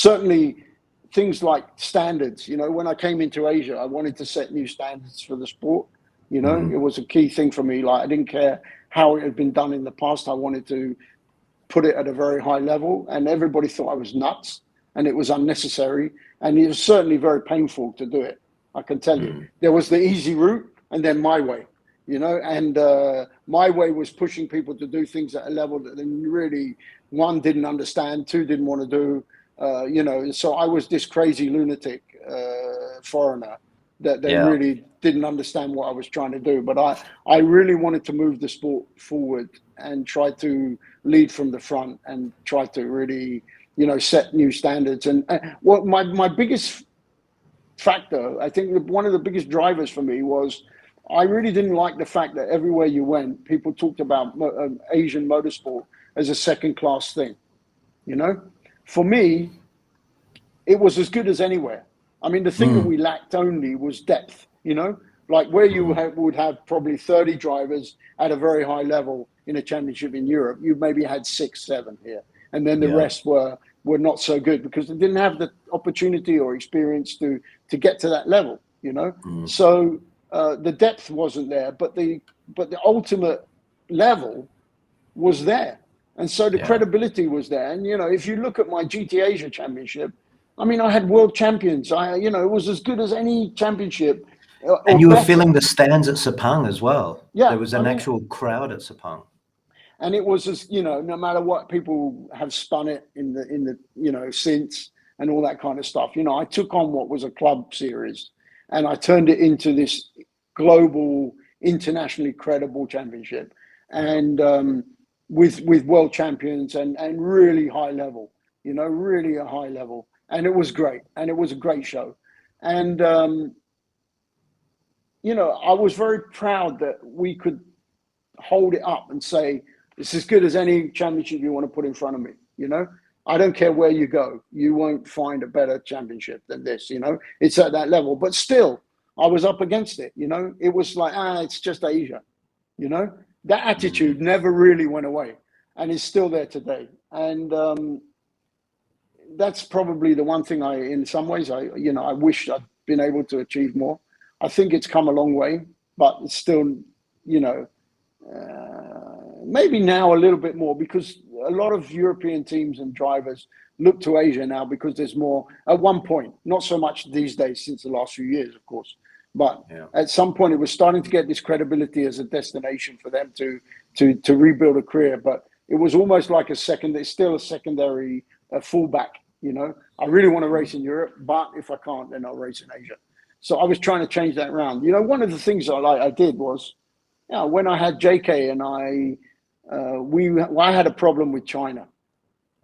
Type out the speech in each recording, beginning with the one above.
certainly things like standards. You know, when I came into Asia, I wanted to set new standards for the sport. You know, it was a key thing for me. Like, I didn't care how it had been done in the past. I wanted to put it at a very high level, and everybody thought I was nuts and it was unnecessary. And it was certainly very painful to do it. I can tell you, there was the easy route and then my way, you know, and my way was pushing people to do things at a level that they really, one, didn't understand, two, didn't want to do, you know. So I was this crazy lunatic foreigner that they really didn't understand what I was trying to do. But I really wanted to move the sport forward and try to lead from the front and try to really, you know, set new standards. And what my biggest factor, I think one of the biggest drivers for me was I really didn't like the fact that everywhere you went, people talked about Asian motorsport as a second-class thing. You know, for me, it was as good as anywhere. I mean, the thing that we lacked only was depth. You know, like where you would have probably 30 drivers at a very high level in a championship in Europe, you maybe had 6, 7 here, and then the rest were not so good because they didn't have the opportunity or experience to get to that level, you know. So the depth wasn't there, but the ultimate level was there, and so the credibility was there. And you know, if you look at my GT Asia Championship, I mean, I had world champions. You know, it was as good as any championship. And you were filling the stands at Sepang as well. Yeah, there was an actual crowd at Sepang. And it was just, you know, no matter what people have spun it in the you know, since and all that kind of stuff, you know, I took on what was a club series and I turned it into this global, internationally credible championship, and with world champions and really high level, you know, really a high level. And it was great. And it was a great show. And, you know, I was very proud that we could hold it up and say, it's as good as any championship you want to put in front of me. You know, I don't care where you go. You won't find a better championship than this, you know, it's at that level. But still, I was up against it. You know, it was like, it's just Asia. You know, that attitude never really went away and is still there today. And that's probably the one thing in some ways, you know, I wish I'd been able to achieve more. I think it's come a long way, but it's still, you know, maybe now a little bit more because a lot of European teams and drivers look to Asia now because there's more. At one point, not so much these days since the last few years, of course, but at some point it was starting to get this credibility as a destination for them to rebuild a career. But it was almost like it's still a secondary fallback. You know, I really want to race in Europe, but if I can't, then I'll race in Asia. So I was trying to change that around. You know, one of the things I did was, you know, when I had JK and I had a problem with China.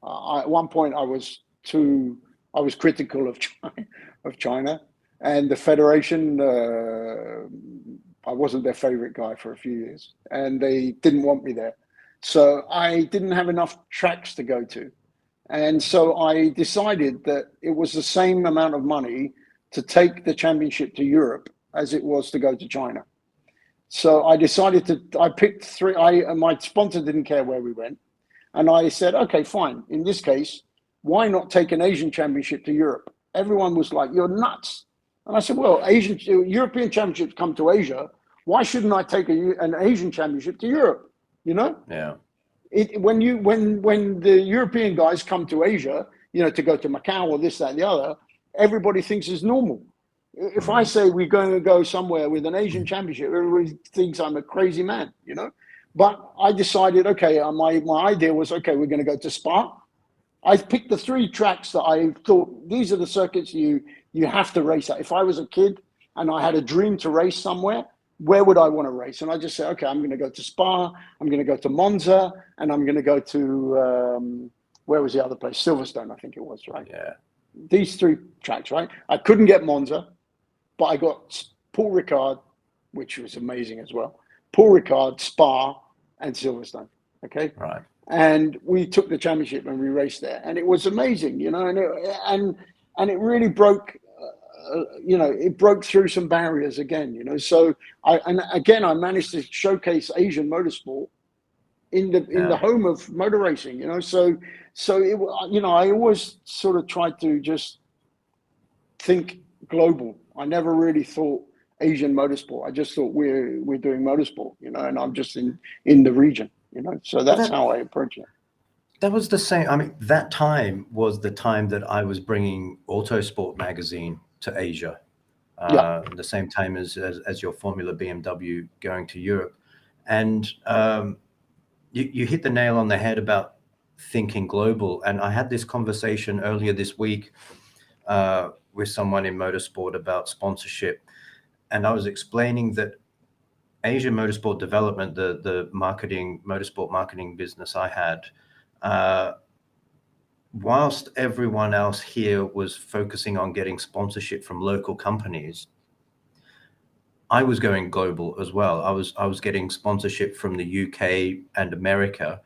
At one point, I was critical of China, and the federation. I wasn't their favorite guy for a few years, and they didn't want me there. So I didn't have enough tracks to go to, and so I decided that it was the same amount of money to take the championship to Europe as it was to go to China. So I decided I picked 3. My sponsor didn't care where we went. And I said, okay, fine. In this case, why not take an Asian championship to Europe? Everyone was like, you're nuts. And I said, well, European championships come to Asia. Why shouldn't I take an Asian championship to Europe? You know? Yeah. When the European guys come to Asia, you know, to go to Macau or this, that, and the other, everybody thinks it's normal. If I say we're going to go somewhere with an Asian championship, everybody thinks I'm a crazy man, you know? But I decided, okay, my idea was, okay, we're going to go to Spa. I picked the 3 tracks that I thought, these are the circuits you have to race at. If I was a kid and I had a dream to race somewhere, where would I want to race? And I just said, okay, I'm going to go to Spa, I'm going to go to Monza, and I'm going to go to, where was the other place? Silverstone, I think it was, right? Yeah. These 3 tracks, right? I couldn't get Monza, but I got Paul Ricard, which was amazing as well. Paul Ricard, Spa, and Silverstone. Okay, right. And we took the championship and we raced there, and it was amazing, you know. And it really broke, you know, it broke through some barriers again, you know. So I managed to showcase Asian motorsport in the home of motor racing, you know. So it, you know, I always sort of tried to just think global. I never really thought Asian motorsport. I just thought we're doing motorsport, you know, and I'm just in the region, you know. So that's how I approach it. That was the same. I mean, that time was the time that I was bringing Autosport magazine to Asia. The same time as your Formula BMW going to Europe, and you hit the nail on the head about thinking global. And I had this conversation earlier this week with someone in motorsport about sponsorship, and I was explaining that Asian Motorsport Development, the motorsport marketing business I had, whilst everyone else here was focusing on getting sponsorship from local companies, I was going global as well. I was getting sponsorship from the UK and America,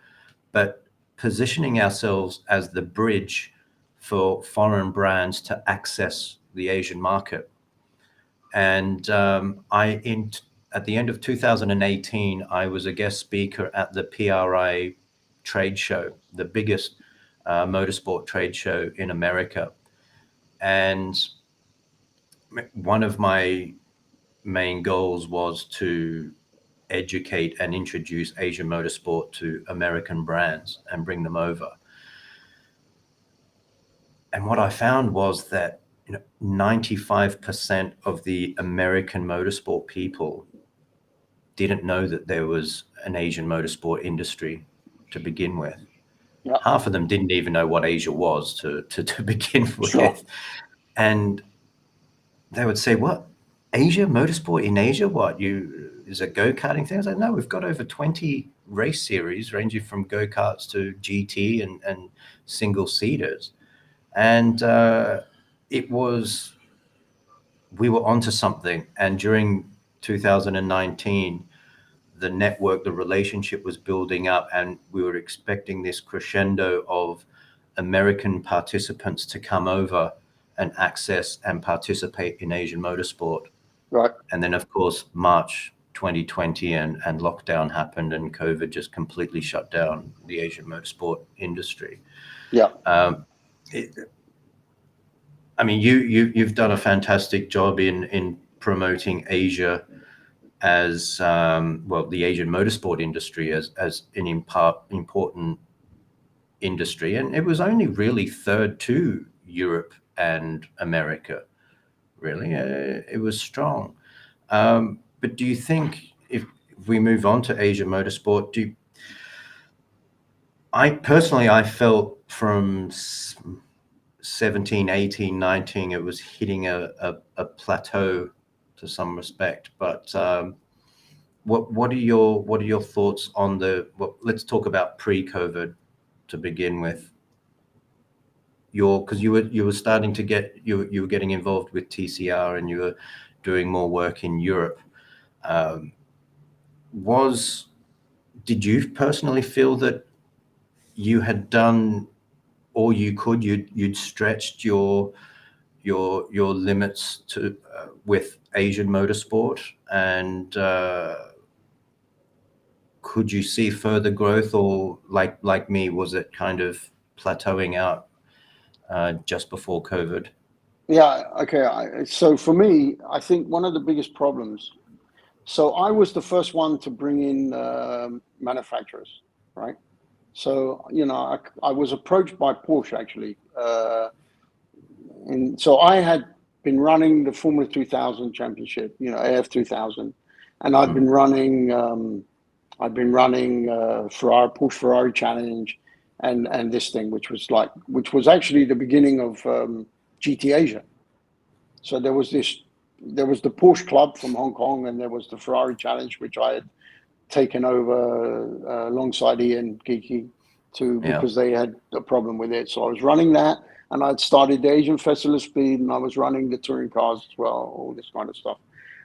but positioning ourselves as the bridge for foreign brands to access the Asian market. And at the end of 2018, I was a guest speaker at the PRI trade show, the biggest motorsport trade show in America. And one of my main goals was to educate and introduce Asian motorsport to American brands and bring them over. And what I found was that 95% of the American motorsport people didn't know that there was an Asian motorsport industry to begin with. Yep. Half of them didn't even know what Asia was to begin with. Sure. And they would say, "What? Asia, motorsport in Asia? What? Is a go-karting thing?" I was like, "No, we've got over 20 race series ranging from go-karts to GT and single-seaters." And we were onto something. And during 2019, the network, the relationship was building up, and we were expecting this crescendo of American participants to come over and access and participate in Asian motorsport. Right. And then, of course, March 2020 and lockdown happened, and COVID just completely shut down the Asian motorsport industry. Yeah. I mean, you've done a fantastic job in promoting Asia as the Asian motorsport industry as an important industry, and it was only really third to Europe and America. Really, it was strong. But do you think if we move on to Asian motorsport, I felt from 17, 18, 19, it was hitting a plateau to some respect. But what are your thoughts on let's talk about pre-COVID to begin with. Because you were starting to you were getting involved with TCR, and you were doing more work in Europe. Did you personally feel that you had done all you could? You'd stretched your limits to with Asian motorsport, and could you see further growth, or like me, was it kind of plateauing out just before COVID? Yeah. Okay. So for me, I think one of the biggest problems. So I was the first one to bring in manufacturers, right? So I was approached by Porsche actually, and so I had been running the Formula 2000 Championship, AF 2000, and I'd been running Ferrari, Porsche Ferrari Challenge, and this thing, which was actually the beginning of GT Asia. So there was the Porsche Club from Hong Kong, and there was the Ferrari Challenge, which I had taken over alongside Ian Geeky because they had a problem with it. So I was running that, and I'd started the Asian Festival of Speed, and I was running the touring cars as well, all this kind of stuff.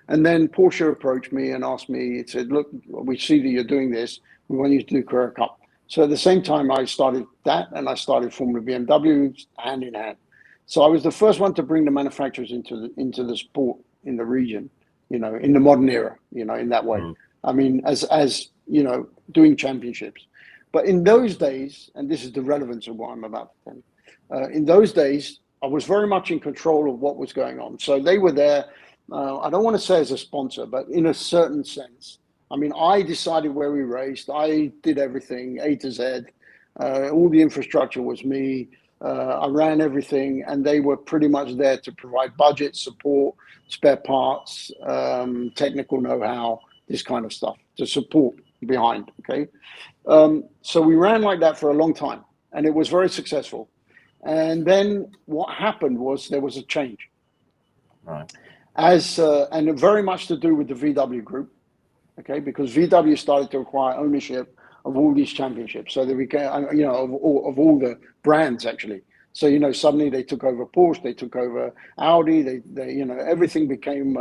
And then Porsche approached me and asked me, it said, "Look, we see that you're doing this. We want you to do Carrera Cup." So at the same time, I started that, and I started Formula BMW hand in hand. So I was the first one to bring the manufacturers into the sport in the region, in the modern era, in that way. I mean, as doing championships. But in those days, and this is the relevance of what I'm about to tell you, in those days, I was very much in control of what was going on. So they were there, I don't want to say as a sponsor, but in a certain sense. I mean, I decided where we raced. I did everything, A to Z. All the infrastructure was me. I ran everything, and they were pretty much there to provide budget, support, spare parts, technical know-how, this kind of stuff, to support behind, okay? So we ran like that for a long time, and it was very successful. And then what happened was there was a change. Right. And very much to do with the VW group, okay? Because VW started to acquire ownership of all these championships. So they became, you know, of all the brands actually. So, you know, suddenly they took over Porsche, they took over Audi, they you know, everything became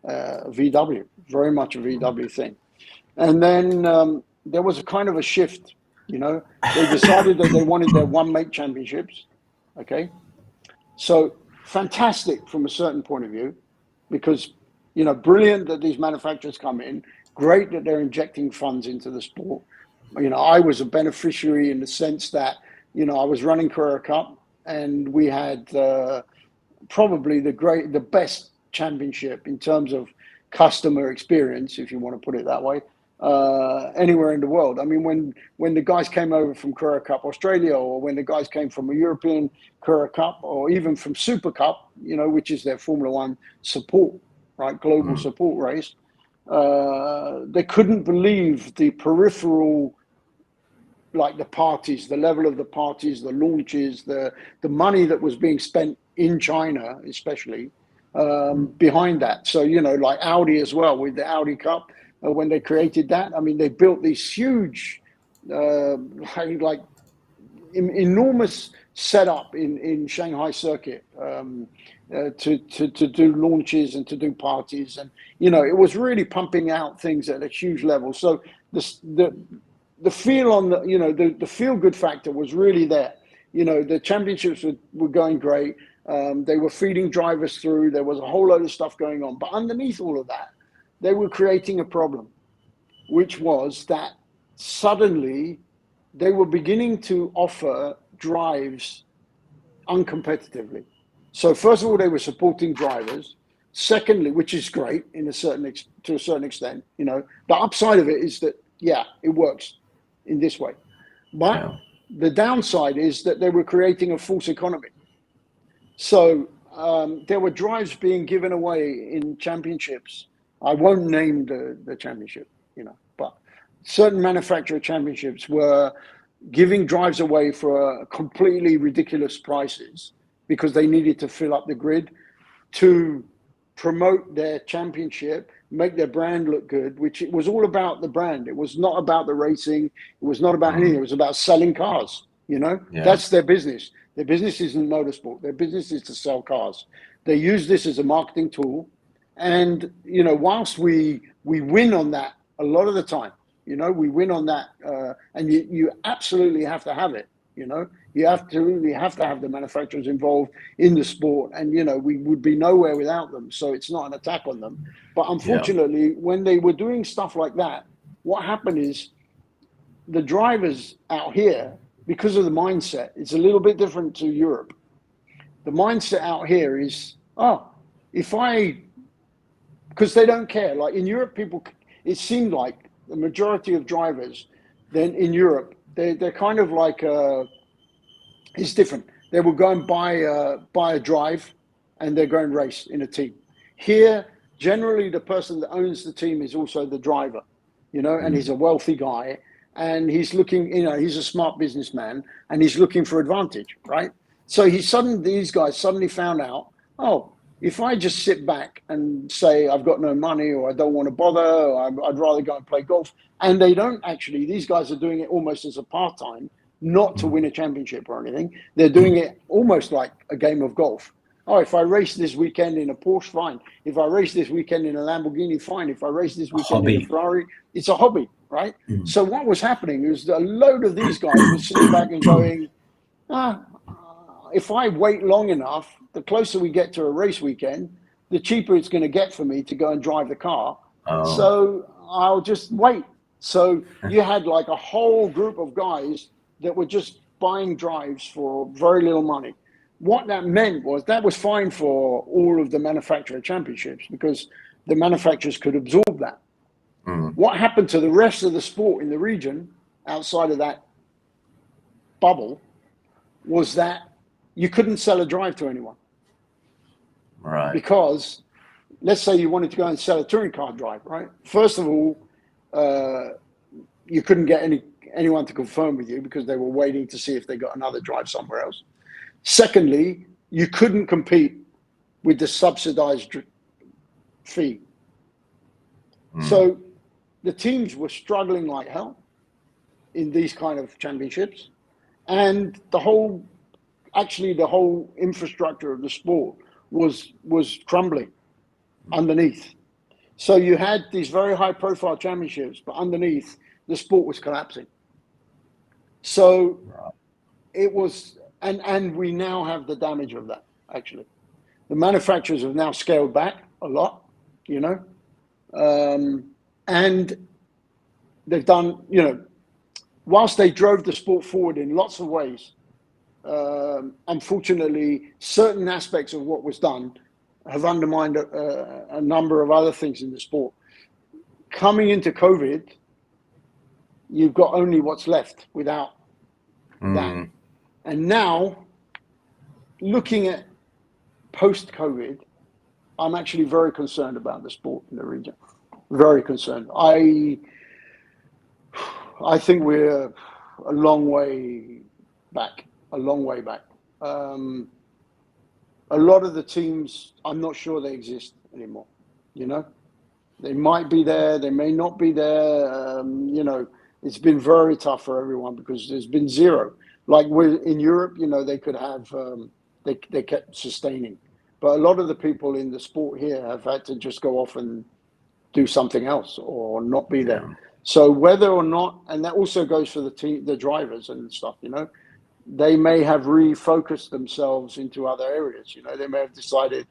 VW, very much a VW thing. And then there was a kind of a shift, you know. They decided that they wanted their one-make championships, okay? So fantastic from a certain point of view, because, you know, brilliant that these manufacturers come in, great that they're injecting funds into the sport. You know, I was a beneficiary in the sense that, you know, I was running Carrera Cup, and we had probably the best championship in terms of customer experience, if you want to put it that way, anywhere in the world. I mean, when the guys came over from Carrera Cup Australia, or when the guys came from a European Carrera Cup, or even from Super Cup, you know, which is their Formula One support, right, global support race, they couldn't believe the peripheral, like the parties, the level of the parties, the launches, the money that was being spent in China, especially behind that. So, you know, like Audi as well, with the Audi Cup, when they created that, I mean, they built these huge, like enormous setup in Shanghai circuit to do launches and to do parties. And, you know, it was really pumping out things at a huge level. So the feel on the, you know, the feel good factor was really there. You know, the championships were going great. They were feeding drivers through. There was a whole load of stuff going on. But underneath all of that, they were creating a problem, which was that suddenly they were beginning to offer drives uncompetitively. So first of all, they were supporting drivers. Secondly, which is great to a certain extent, you know, the upside of it is that, yeah, it works in this way. But the downside is that they were creating a false economy. So there were drives being given away in championships. I won't name the championship, you know, but certain manufacturer championships were giving drives away for completely ridiculous prices because they needed to fill up the grid to promote their championship, make their brand look good, which it was all about the brand. It was not about the racing. It was not about anything. It was about selling cars, you know. That's their business. Their business isn't motorsport. Their business is to sell cars. They use this as a marketing tool. And, you know, whilst we win on that a lot of the time, you know, we win on that, and you absolutely have to have it, you know. You absolutely have to have the manufacturers involved in the sport, and, you know, we would be nowhere without them. So it's not an attack on them. But unfortunately, when they were doing stuff like that, what happened is the drivers out here, because of the mindset, it's a little bit different to Europe. The mindset out here is, because they don't care. Like in Europe, it seemed like the majority of drivers then in Europe, they're kind of like, it's different. They will go and buy a drive, and they're going race in a team. Here, generally, the person that owns the team is also the driver, you know, and he's a wealthy guy, and he's looking, you know, he's a smart businessman, and he's looking for advantage, right? So these guys suddenly found out, if I just sit back and say I've got no money, or I don't want to bother, or I'd rather go and play golf, and they don't actually, these guys are doing it almost as a part-time, not to win a championship or anything. They're doing it almost like a game of golf. If I race this weekend in a Porsche, fine. If I race this weekend in a Lamborghini, fine. If I race this weekend in a Ferrari, it's a hobby, right? So what was happening is a load of these guys were sitting back and going, if I wait long enough, the closer we get to a race weekend, the cheaper it's going to get for me to go and drive the car. So I'll just wait. So you had like a whole group of guys that were just buying drives for very little money. What that meant was that was fine for all of the manufacturer championships because the manufacturers could absorb that. What happened to the rest of the sport in the region outside of that bubble was that you couldn't sell a drive to anyone. Right. Because let's say you wanted to go and sell a touring car drive, right? First of all, you couldn't get anyone to confirm with you because they were waiting to see if they got another drive somewhere else. Secondly, you couldn't compete with the subsidized fee. So the teams were struggling like hell in these kind of championships, and the whole infrastructure of the sport was crumbling underneath. So you had these very high profile championships, but underneath the sport was collapsing. So it was, and we now have the damage of that. Actually, the manufacturers have now scaled back a lot, you know, and they've done, you know, whilst they drove the sport forward in lots of ways, unfortunately, certain aspects of what was done have undermined a number of other things in the sport. Coming into COVID, you've got only what's left without that. And now, looking at post-COVID, I'm actually very concerned about the sport in the region. Very concerned. I think we're a long way back. A long way back. A lot of the teams, I'm not sure they exist anymore. You know, they might be there, they may not be there. You know, it's been very tough for everyone because there's been zero. Like we're in Europe, you know, they could have, they kept sustaining. But a lot of the people in the sport here have had to just go off and do something else or not be there. Yeah. So whether or not, and that also goes for the team, the drivers and stuff, you know, they may have refocused themselves into other areas. You know, they may have decided,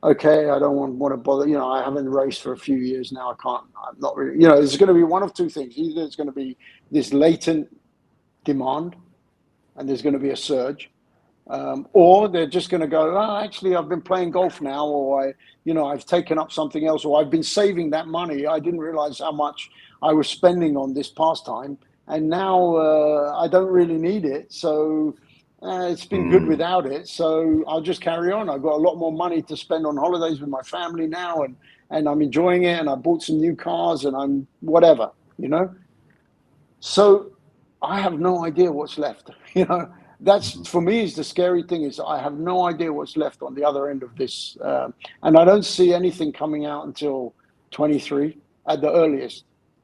okay, I don't want to bother. You know, I haven't raced for a few years now. I'm not really, you know, there's going to be one of two things. Either it's going to be this latent demand and there's going to be a surge, or they're just going to go, oh, actually, I've been playing golf now, or I've taken up something else, or I've been saving that money. I didn't realize how much I was spending on this pastime. And now I don't really need it, so it's been good without it. So I'll just carry on. I've got a lot more money to spend on holidays with my family now, and I'm enjoying it. And I bought some new cars, and I'm whatever, you know. So I have no idea what's left. You know, that's for me is the scary thing is I have no idea what's left on the other end of this, and I don't see anything coming out until 23 at the earliest.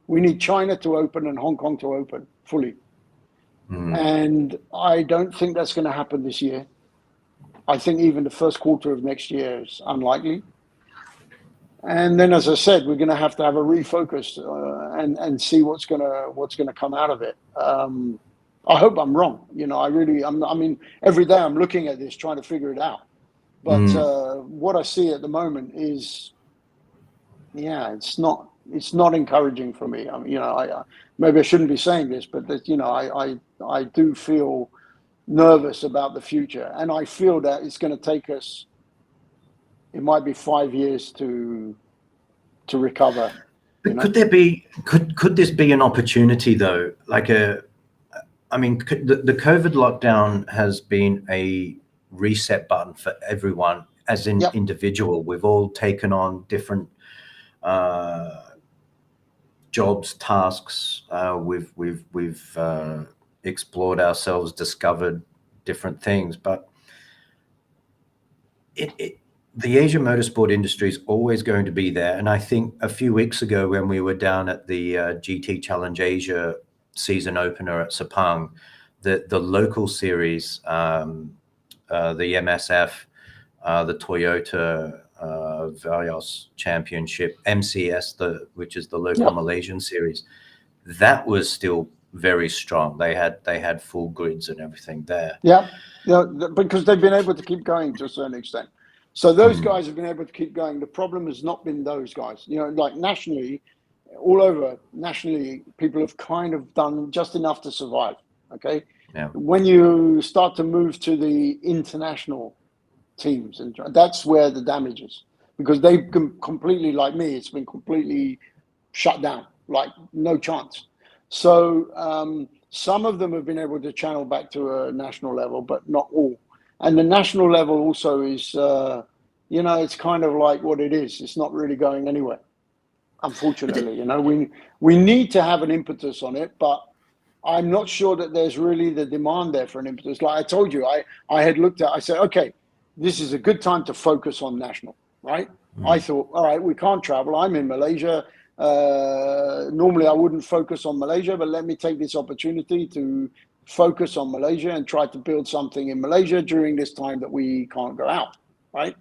We need China to open and Hong Kong to open fully. And I don't think that's going to happen this year. I think even the first quarter of next year is unlikely. And then, as I said, we're going to have a refocus and see what's going to come out of it. I hope I'm wrong. You know, I mean, every day I'm looking at this, trying to figure it out. But what I see at the moment is, yeah, it's not encouraging for me. I mean, you know, maybe I shouldn't be saying this, but that, you know, I do feel nervous about the future, and I feel that it's going to take us. It might be 5 years to recover. But could this be an opportunity though? I mean, the COVID lockdown has been a reset button for everyone as an individual. We've all taken on different jobs, tasks. We've explored ourselves, discovered different things, but the Asian motorsport industry is always going to be there. And I think a few weeks ago when we were down at the GT Challenge Asia season opener at Sepang, the local series, the MSF, the Toyota Vios Championship, MCS, which is the local Malaysian series, that was still very strong. They had full grids and everything there. Yeah, because they've been able to keep going to a certain extent. So those guys have been able to keep going. The problem has not been those guys. You know, like nationally, all over nationally, people have kind of done just enough to survive. Okay. Yeah. When you start to move to the international teams, and that's where the damage is, because they've completely, like me, it's been completely shut down, like no chance. So some of them have been able to channel back to a national level, but not all. And the national level also is, it's kind of like what it is. It's not really going anywhere, unfortunately. We need to have an impetus on it, but I'm not sure that there's really the demand there for an impetus. Like I told you, I had looked at, I said, okay, this is a good time to focus on national, right? I thought, all right, we can't travel. I'm in Malaysia. Normally I wouldn't focus on Malaysia, but let me take this opportunity to focus on Malaysia and try to build something in Malaysia during this time that we can't go out, right?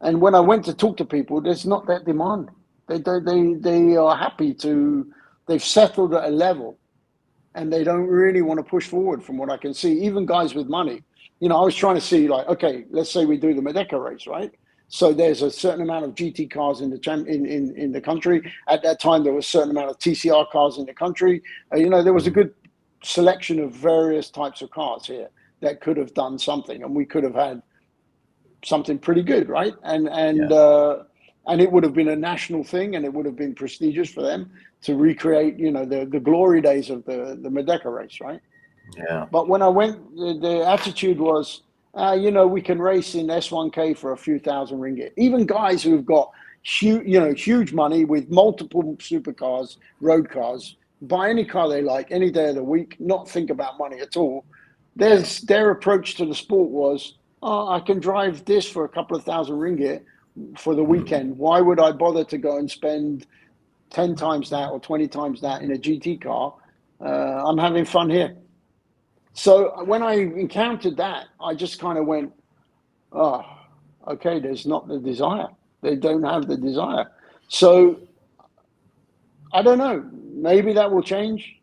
And when I went to talk to people, there's not that demand. They are happy to, they've settled at a level, and they don't really want to push forward from what I can see. Even guys with money, I was trying to see, like, okay, let's say we do the Merdeka race, right? So there's a certain amount of GT cars in the country. At that time, there was a certain amount of TCR cars in the country. There was a good selection of various types of cars here that could have done something, and we could have had something pretty good, right? And it would have been a national thing, and it would have been prestigious for them to recreate, the glory days of the Merdeka race, right? Yeah. But when I went, the attitude was, we can race in S1K for a few thousand ringgit. Even guys who've got huge money with multiple supercars, road cars, buy any car they like any day of the week, not think about money at all. Their approach to the sport was, I can drive this for a couple of thousand ringgit for the weekend. Why would I bother to go and spend 10 times that or 20 times that in a GT car? I'm having fun here. So when I encountered that, I just kind of went, oh, okay, there's not the desire. They don't have the desire. So I don't know. Maybe that will change.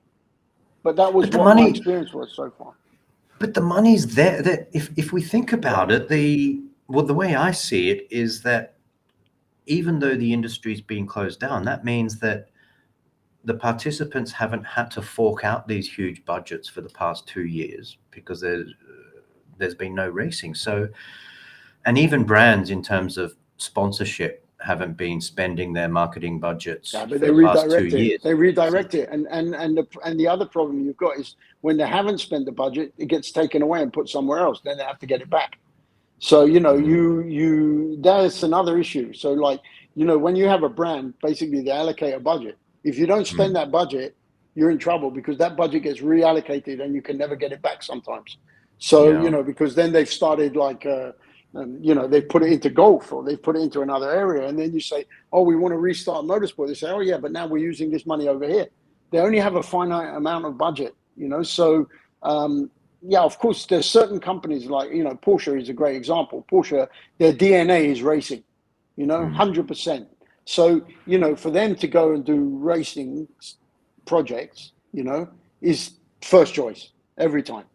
But that was what my experience was so far. But the money's there. That if we think about it, the way I see it is that even though the industry's been closed down, that means that the participants haven't had to fork out these huge budgets for the past 2 years because there's been no racing. So, and even brands in terms of sponsorship haven't been spending their marketing budgets but for the past 2 years. They redirect it. And the other problem you've got is when they haven't spent the budget, it gets taken away and put somewhere else. Then they have to get it back. So, that's another issue. So like, when you have a brand, basically they allocate a budget. If you don't spend that budget, you're in trouble because that budget gets reallocated and you can never get it back sometimes. So, because then they've started like, they've put it into golf or they've put it into another area. And then you say, oh, we want to restart motorsport. They say, oh yeah, but now we're using this money over here. They only have a finite amount of budget, So, of course, there's certain companies like, Porsche is a great example. Porsche, their DNA is racing, 100%. So, for them to go and do racing projects, is first choice every time.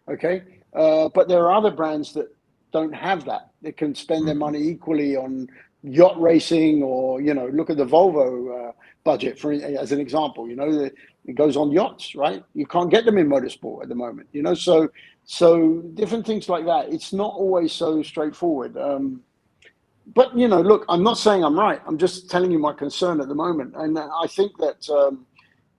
Okay. But there are other brands that don't have that. They can spend their money equally on yacht racing or, look at the Volvo budget as an example, it goes on yachts, right? You can't get them in motorsport at the moment, so different things like that. It's not always so straightforward. But, look, I'm not saying I'm right. I'm just telling you my concern at the moment. And I think that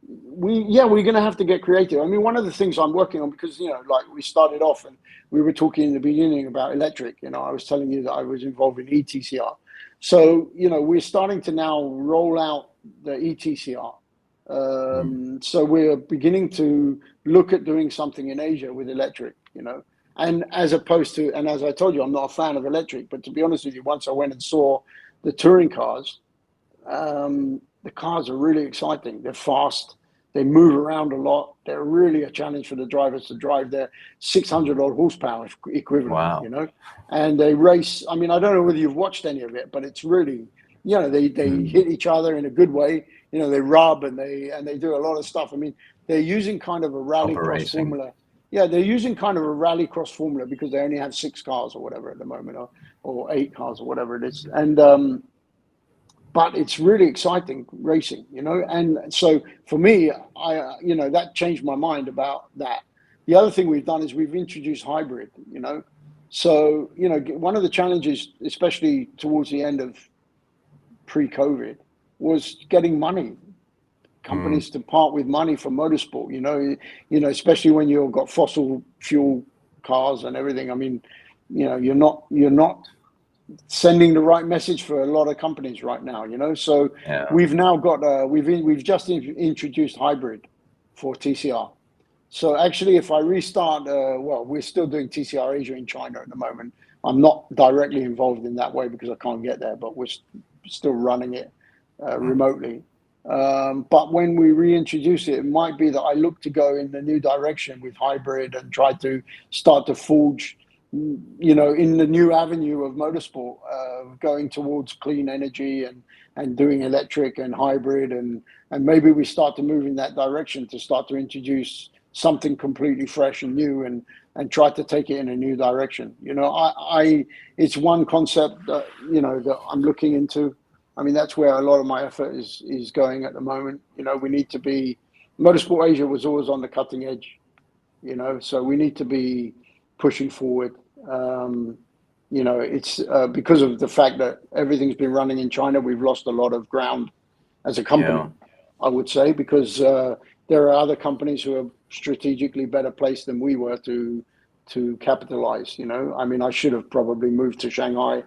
we're going to have to get creative. I mean, one of the things I'm working on, because, like we started off and we were talking in the beginning about electric, I was telling you that I was involved in ETCR. So, we're starting to now roll out the ETCR. So we're beginning to look at doing something in Asia with electric, and as opposed to, and as I told you, I'm not a fan of electric, but to be honest with you, once I went and saw the touring cars, the cars are really exciting. They're fast. They move around a lot. They're really a challenge for the drivers to drive. Their 600 odd horsepower equivalent, Wow. and they race. I mean, I don't know whether you've watched any of it, but it's really, they hit each other in a good way. They rub and they do a lot of stuff. I mean, they're using kind of a rallycross formula. Yeah, they're using kind of a rallycross formula because they only have 6 cars or whatever at the moment, or 8 cars or whatever it is. And but it's really exciting racing, and so for me, that changed my mind about that. The other thing we've done is we've introduced hybrid, so one of the challenges, especially towards the end of pre-COVID, was getting money, companies to part with money for motorsport, especially when you've got fossil fuel cars and everything. I mean, you're not sending the right message for a lot of companies right now, So Yeah. we've now got we've just introduced hybrid for TCR. So actually, if I restart, we're still doing TCR Asia in China at the moment. I'm not directly involved in that way because I can't get there, but we're still running it remotely. But when we reintroduce it, it might be that I look to go in the new direction with hybrid and try to start to forge, in the new avenue of motorsport, going towards clean energy and doing electric and hybrid, and maybe we start to move in that direction to start to introduce something completely fresh and new and try to take it in a new direction. It's one concept that, that I'm looking into. I mean, that's where a lot of my effort is going at the moment. We need to be, Motorsport Asia was always on the cutting edge, so we need to be pushing forward. It's because of the fact that everything's been running in China, we've lost a lot of ground as a company, I would say, because there are other companies who are strategically better placed than we were to capitalize. I mean, I should have probably moved to Shanghai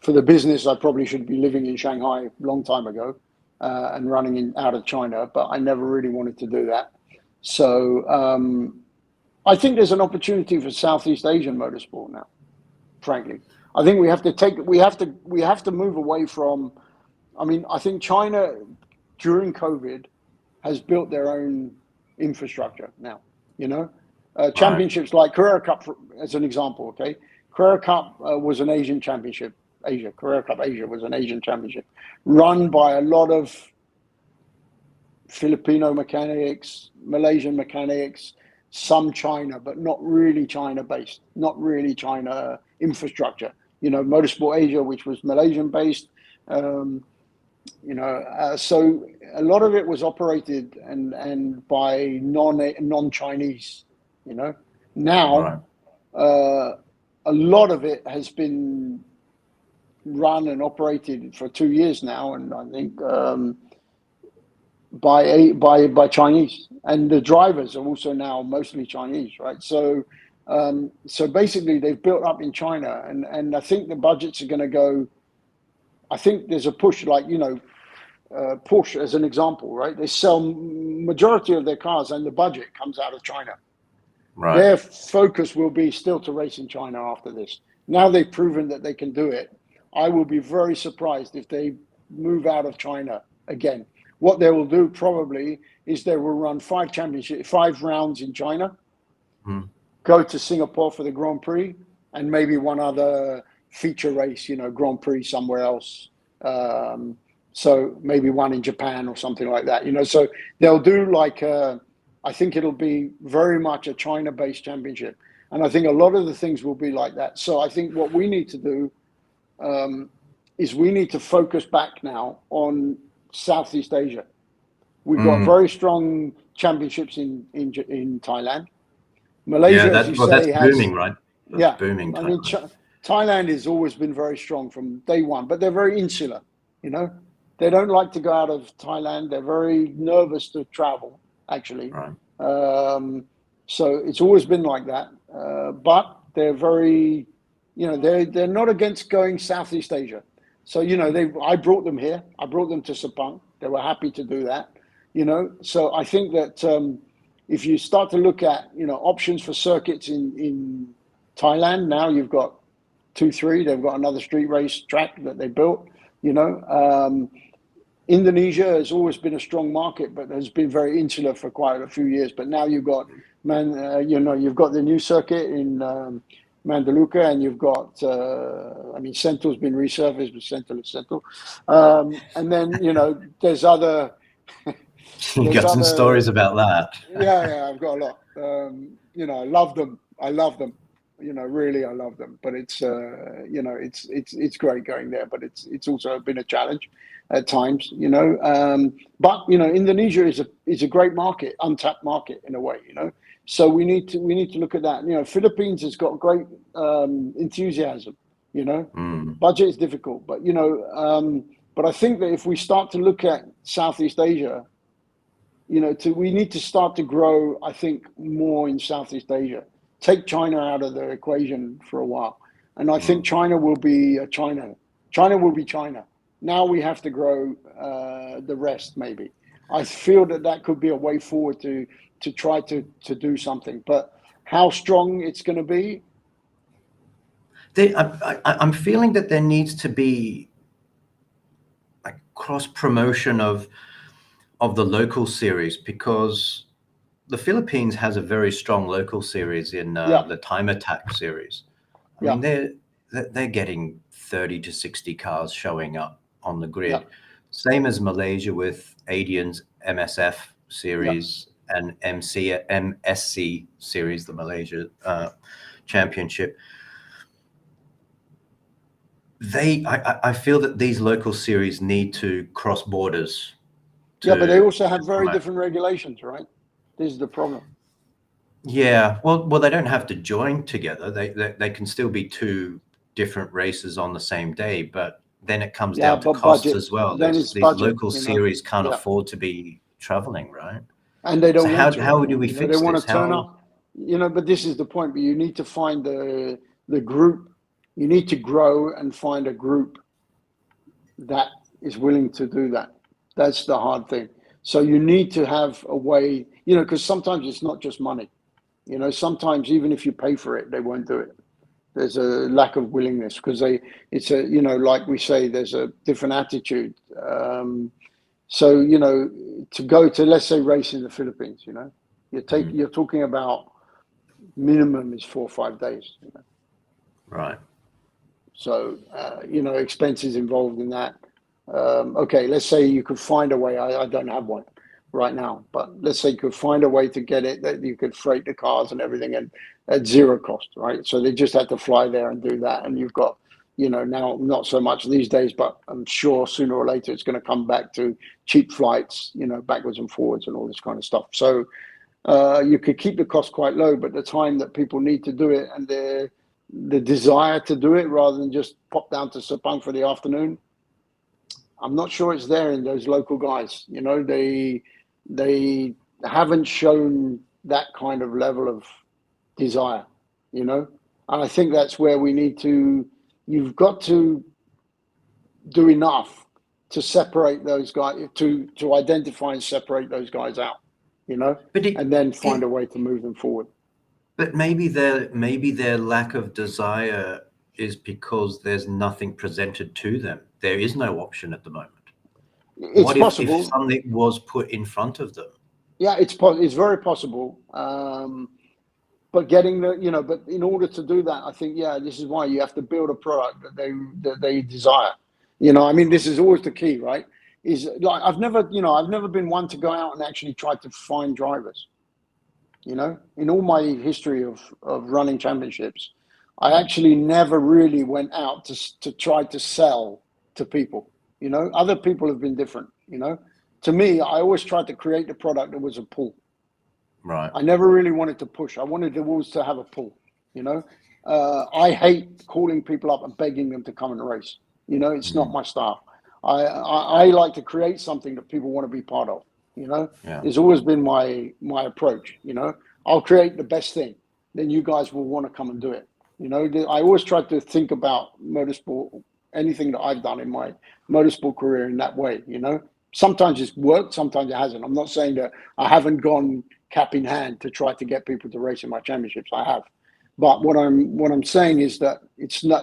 for the business. I probably should be living in Shanghai a long time ago and running out of China, but I never really wanted to do that. So I think there's an opportunity for Southeast Asian motorsport now. Frankly, I think we have to move away from. I mean, I think China during COVID has built their own infrastructure now. Championships like Carrera Cup, as an example. Okay, Carrera Cup was an Asian championship. Carrera Cup Asia was an Asian championship run by a lot of Filipino mechanics, Malaysian mechanics, some China, but not really China based, not really China infrastructure. Motorsport Asia, which was Malaysian based. So a lot of it was operated and by non-Chinese. Now a lot of it has been run and operated for 2 years now, and I think by Chinese, and the drivers are also now mostly Chinese, right? So basically they've built up in China, and I think the budgets are going to go. I think there's a push, like Porsche as an example, right? They sell majority of their cars, and the budget comes out of China. Right. Their focus will be still to race in China after this. Now they've proven that they can do it. I will be very surprised if they move out of China again. What they will do probably is they will run 5 rounds in China, go to Singapore for the Grand Prix, and maybe one other feature race, Grand Prix somewhere else. So maybe one in Japan or something like that, So they'll do I think it'll be very much a China-based championship. And I think a lot of the things will be like that. So I think what we need to do is we need to focus back now on Southeast Asia. We've got very strong championships in Thailand. Malaysia, as you say, that's booming, right? That's booming. I mean, Thailand has always been very strong from day one, but they're very insular. They don't like to go out of Thailand. They're very nervous to travel, actually. Right. So it's always been like that. But they're very, they're not against going Southeast Asia. So, I brought them here. I brought them to Sepang. They were happy to do that, So I think that if you start to look at, options for circuits in Thailand, now you've got 2-3. They've got another street race track that they built, Indonesia has always been a strong market, but has been very insular for quite a few years. But now you've got, you've got the new circuit in Mandalika, and you've got, Sentil's been resurfaced, but Sentil is Sentil. And then, there's other. You got some stories about that. Yeah, I've got a lot. I love them. really I love them. But it's it's great going there, but it's also been a challenge at times. But Indonesia is a great market, untapped market in a way. So we need to look at that. Philippines has got great enthusiasm. Budget is difficult, but but I think that if we start to look at Southeast Asia, we need to start to grow, I think, more in Southeast Asia. Take China out of the equation for a while. And I think China will be China. China will be China. Now we have to grow the rest, maybe. I feel that could be a way forward to try to do something. But how strong it's going to be? I'm feeling that there needs to be a cross promotion of the local series, because the Philippines has a very strong local series in the Time Attack series. I mean, they're getting 30 to 60 cars showing up on the grid. Same as Malaysia with Adian's MSF series and MSC series, the Malaysia Championship. I feel that these local series need to cross borders. But they also have very different regulations, right? This is the problem. Yeah, well, they don't have to join together. They can still be two different races on the same day, but then it comes down to costs budget as well. These local series can't afford to be traveling, right? And they don't want to. How do we fix this? They want to turn up. But this is the point. But you need to find the group. You need to grow and find a group that is willing to do that. That's the hard thing. So you need to have a way, because sometimes it's not just money. Sometimes even if you pay for it, they won't do it. There's a lack of willingness because like we say, there's a different attitude. So, to go to, let's say, race in the Philippines, you're talking about minimum is 4 or 5 days. Right. So, expenses involved in that. Okay, let's say you could find a way. I don't have one right now, but let's say you could find a way to get it, that you could freight the cars and everything and at zero cost, right? So they just had to fly there and do that. And you've got, now not so much these days, but I'm sure sooner or later it's going to come back to cheap flights, backwards and forwards and all this kind of stuff. So you could keep the cost quite low, but the time that people need to do it and the desire to do it rather than just pop down to Sepang for the afternoon, I'm not sure it's there in those local guys. They haven't shown that kind of level of desire, and I think that's where we need to. You've got to do enough to separate those guys, to identify and separate those guys out, and then find a way to move them forward. But maybe their lack of desire is because there's nothing presented to them. There is no option at the moment. It's possible. If something was put in front of them? Yeah, it's very possible. But getting but in order to do that, I think, this is why you have to build a product that they desire. This is always the key, right? Is like I've never been one to go out and actually try to find drivers. In all my history of running championships, I actually never really went out to try to sell to people. Other people have been different. To me, I always tried to create a product that was a pull. Right. I never really wanted to push. I wanted the always to have a pull. I hate calling people up and begging them to come and race. It's not my style. I like to create something that people want to be part of. It's always been my approach. I'll create the best thing, then you guys will want to come and do it. I always try to think about motorsport, anything that I've done in my motorsport career in that way. Sometimes it's worked, sometimes it hasn't. I'm not saying that I haven't gone cap in hand to try to get people to race in my championships. I have, but what I'm saying is that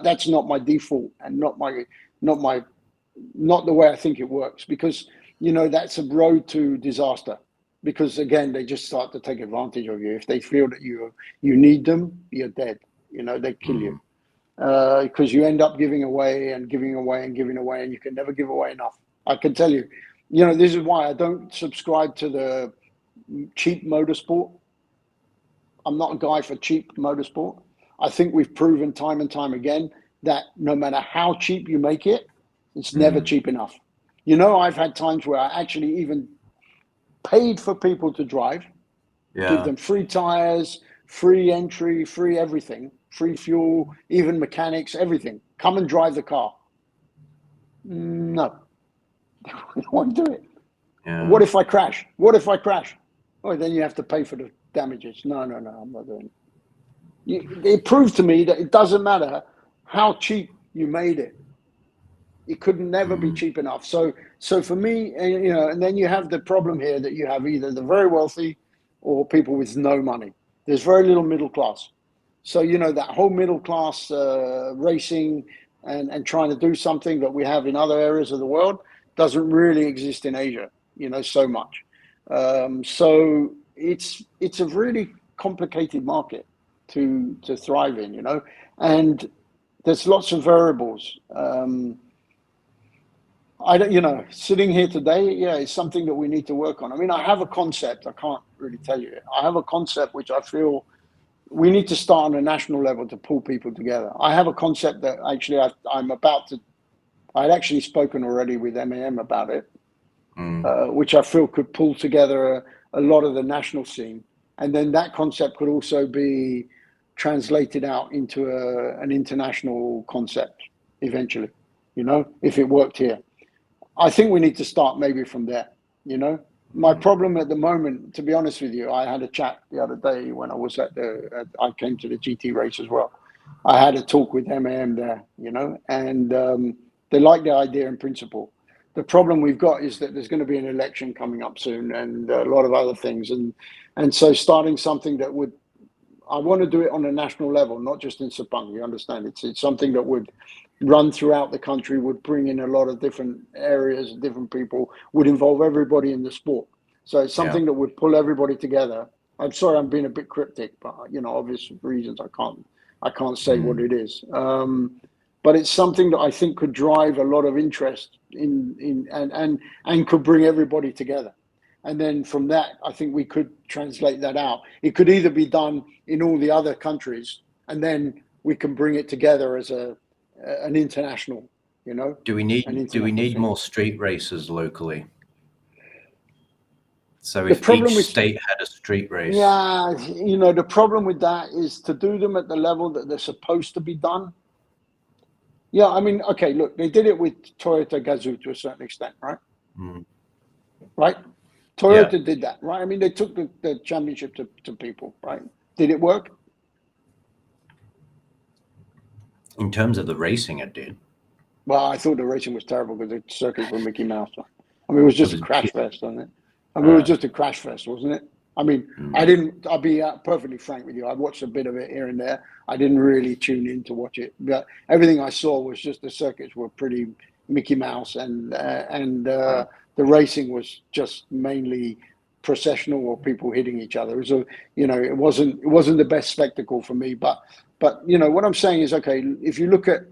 that's not my default and not the way I think it works, because that's a road to disaster. Because again, they just start to take advantage of you. If they feel that you need them, you're dead. They kill you, because you end up giving away and giving away and giving away, and you can never give away enough. I can tell you, this is why I don't subscribe to the cheap motorsport. I'm not a guy for cheap motorsport. I think we've proven time and time again that no matter how cheap you make it, it's never cheap enough. You know, I've had times where I actually even paid for people to drive, give them free tires, free entry, free everything, free fuel, even mechanics, everything. Come and drive the car. No, I don't want to do it. What if I crash? What if I crash? Oh, then you have to pay for the damages. No, I'm not doing it. It proved to me that it doesn't matter how cheap you made it. It could never be cheap enough. So for me, you know, and then you have the problem here that you have either the very wealthy or people with no money. There's very little middle class. So, you know, that whole middle class racing and trying to do something that we have in other areas of the world doesn't really exist in Asia, you know, so much. So it's a really complicated market to thrive in, you know, and there's lots of variables. I don't, you know, sitting here today, yeah, it's something that we need to work on. I mean, I have a concept. I can't really tell you. I have a concept which I feel we need to start on a national level to pull people together. I have a concept that actually I'm about to. I'd actually spoken already with MAM about it, which I feel could pull together a lot of the national scene, and then that concept could also be translated out into an international concept eventually. You know, if it worked here. I think we need to start maybe from there, you know. My problem at the moment, to be honest with you, I had a chat the other day when I was I came to the GT race as well. I had a talk with MAM there, you know, and they like the idea in principle. The problem we've got is that there's going to be an election coming up soon and a lot of other things. And so starting something that would, I want to do it on a national level, not just in Sepang, you understand? It's something that would run throughout the country, would bring in a lot of different areas, different people, would involve everybody in the sport. So it's something that would pull everybody together. I'm sorry, I'm being a bit cryptic, but you know, obvious reasons I can't say what it is. But it's something that I think could drive a lot of interest and could bring everybody together. And then from that, I think we could translate that out. It could either be done in all the other countries, and then we can bring it together as an international, you know. Do we need more street races locally? So if each state had a street race. Yeah, you know, the problem with that is to do them at the level that they're supposed to be done. Yeah, I mean, okay, look, they did it with Toyota Gazoo to a certain extent, right? Right? Toyota did that, right? I mean, they took the championship to people, right? Did it work? In terms of the racing, it did. Well, I thought the racing was terrible because the circuits were Mickey Mouse. I mean, it was just a crash fest, wasn't it? I mean, it was just a crash fest, wasn't it? I mean, I'll be perfectly frank with you. I watched a bit of it here and there. I didn't really tune in to watch it. But everything I saw was just the circuits were pretty Mickey Mouse and the racing was just mainly processional or people hitting each other. It was it wasn't the best spectacle for me. But you know, what I'm saying is, okay, if you look at,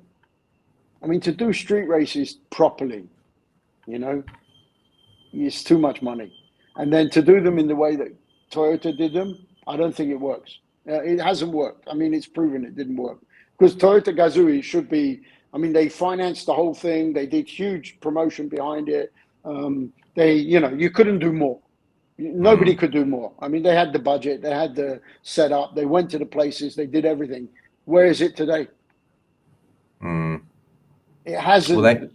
I mean, to do street races properly, you know, it's too much money. And then to do them in the way that Toyota did them, I don't think it works. It hasn't worked. I mean, it's proven it didn't work. Because Toyota Gazoo should be, I mean, they financed the whole thing. They did huge promotion behind it. You couldn't do more. Nobody could do more. I mean, they had the budget. They had the setup. They went to the places. They did everything. Where is it today? It hasn't.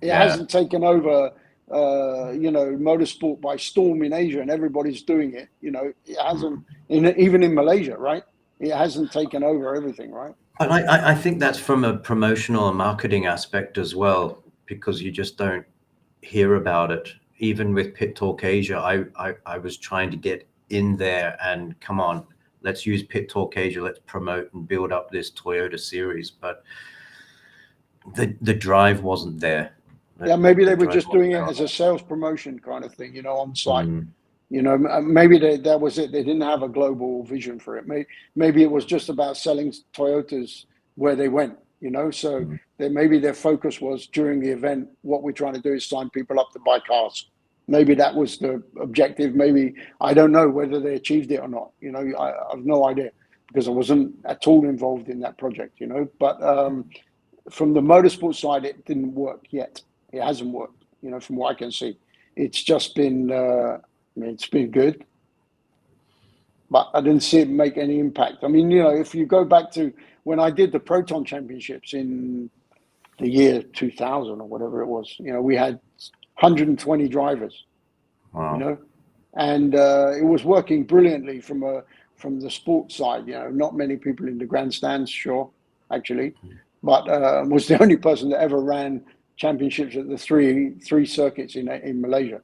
It hasn't taken over, motorsport by storm in Asia, and everybody's doing it. You know, it hasn't. Even in Malaysia, right? It hasn't taken over everything, right? But I think that's from a promotional and marketing aspect as well, because you just don't hear about it. Even with Pit Talk Asia, I was trying to get in there and come on, let's use Pit Talk Asia, let's promote and build up this Toyota series. But the drive wasn't there. Yeah, maybe they were just doing it as a sales promotion kind of thing, you know, on site. You know, maybe that was it. They didn't have a global vision for it. Maybe it was just about selling Toyotas where they went, you know. So maybe their focus was during the event, what we're trying to do is sign people up to buy cars. Maybe that was the objective. Maybe, I don't know whether they achieved it or not. You know, I have no idea. because I wasn't at all involved in that project, you know. But from the motorsport side, it didn't work yet. It hasn't worked, you know, from what I can see. It's just been, I mean, it's been good, but I didn't see it make any impact. I mean, you know, if you go back to when I did the Proton Championships in the year 2000 or whatever it was, you know, we had 120 drivers, Wow. you know, and it was working brilliantly from the sports side. You know, not many people in the grandstands, sure, actually, but was the only person that ever ran championships at the three circuits in Malaysia,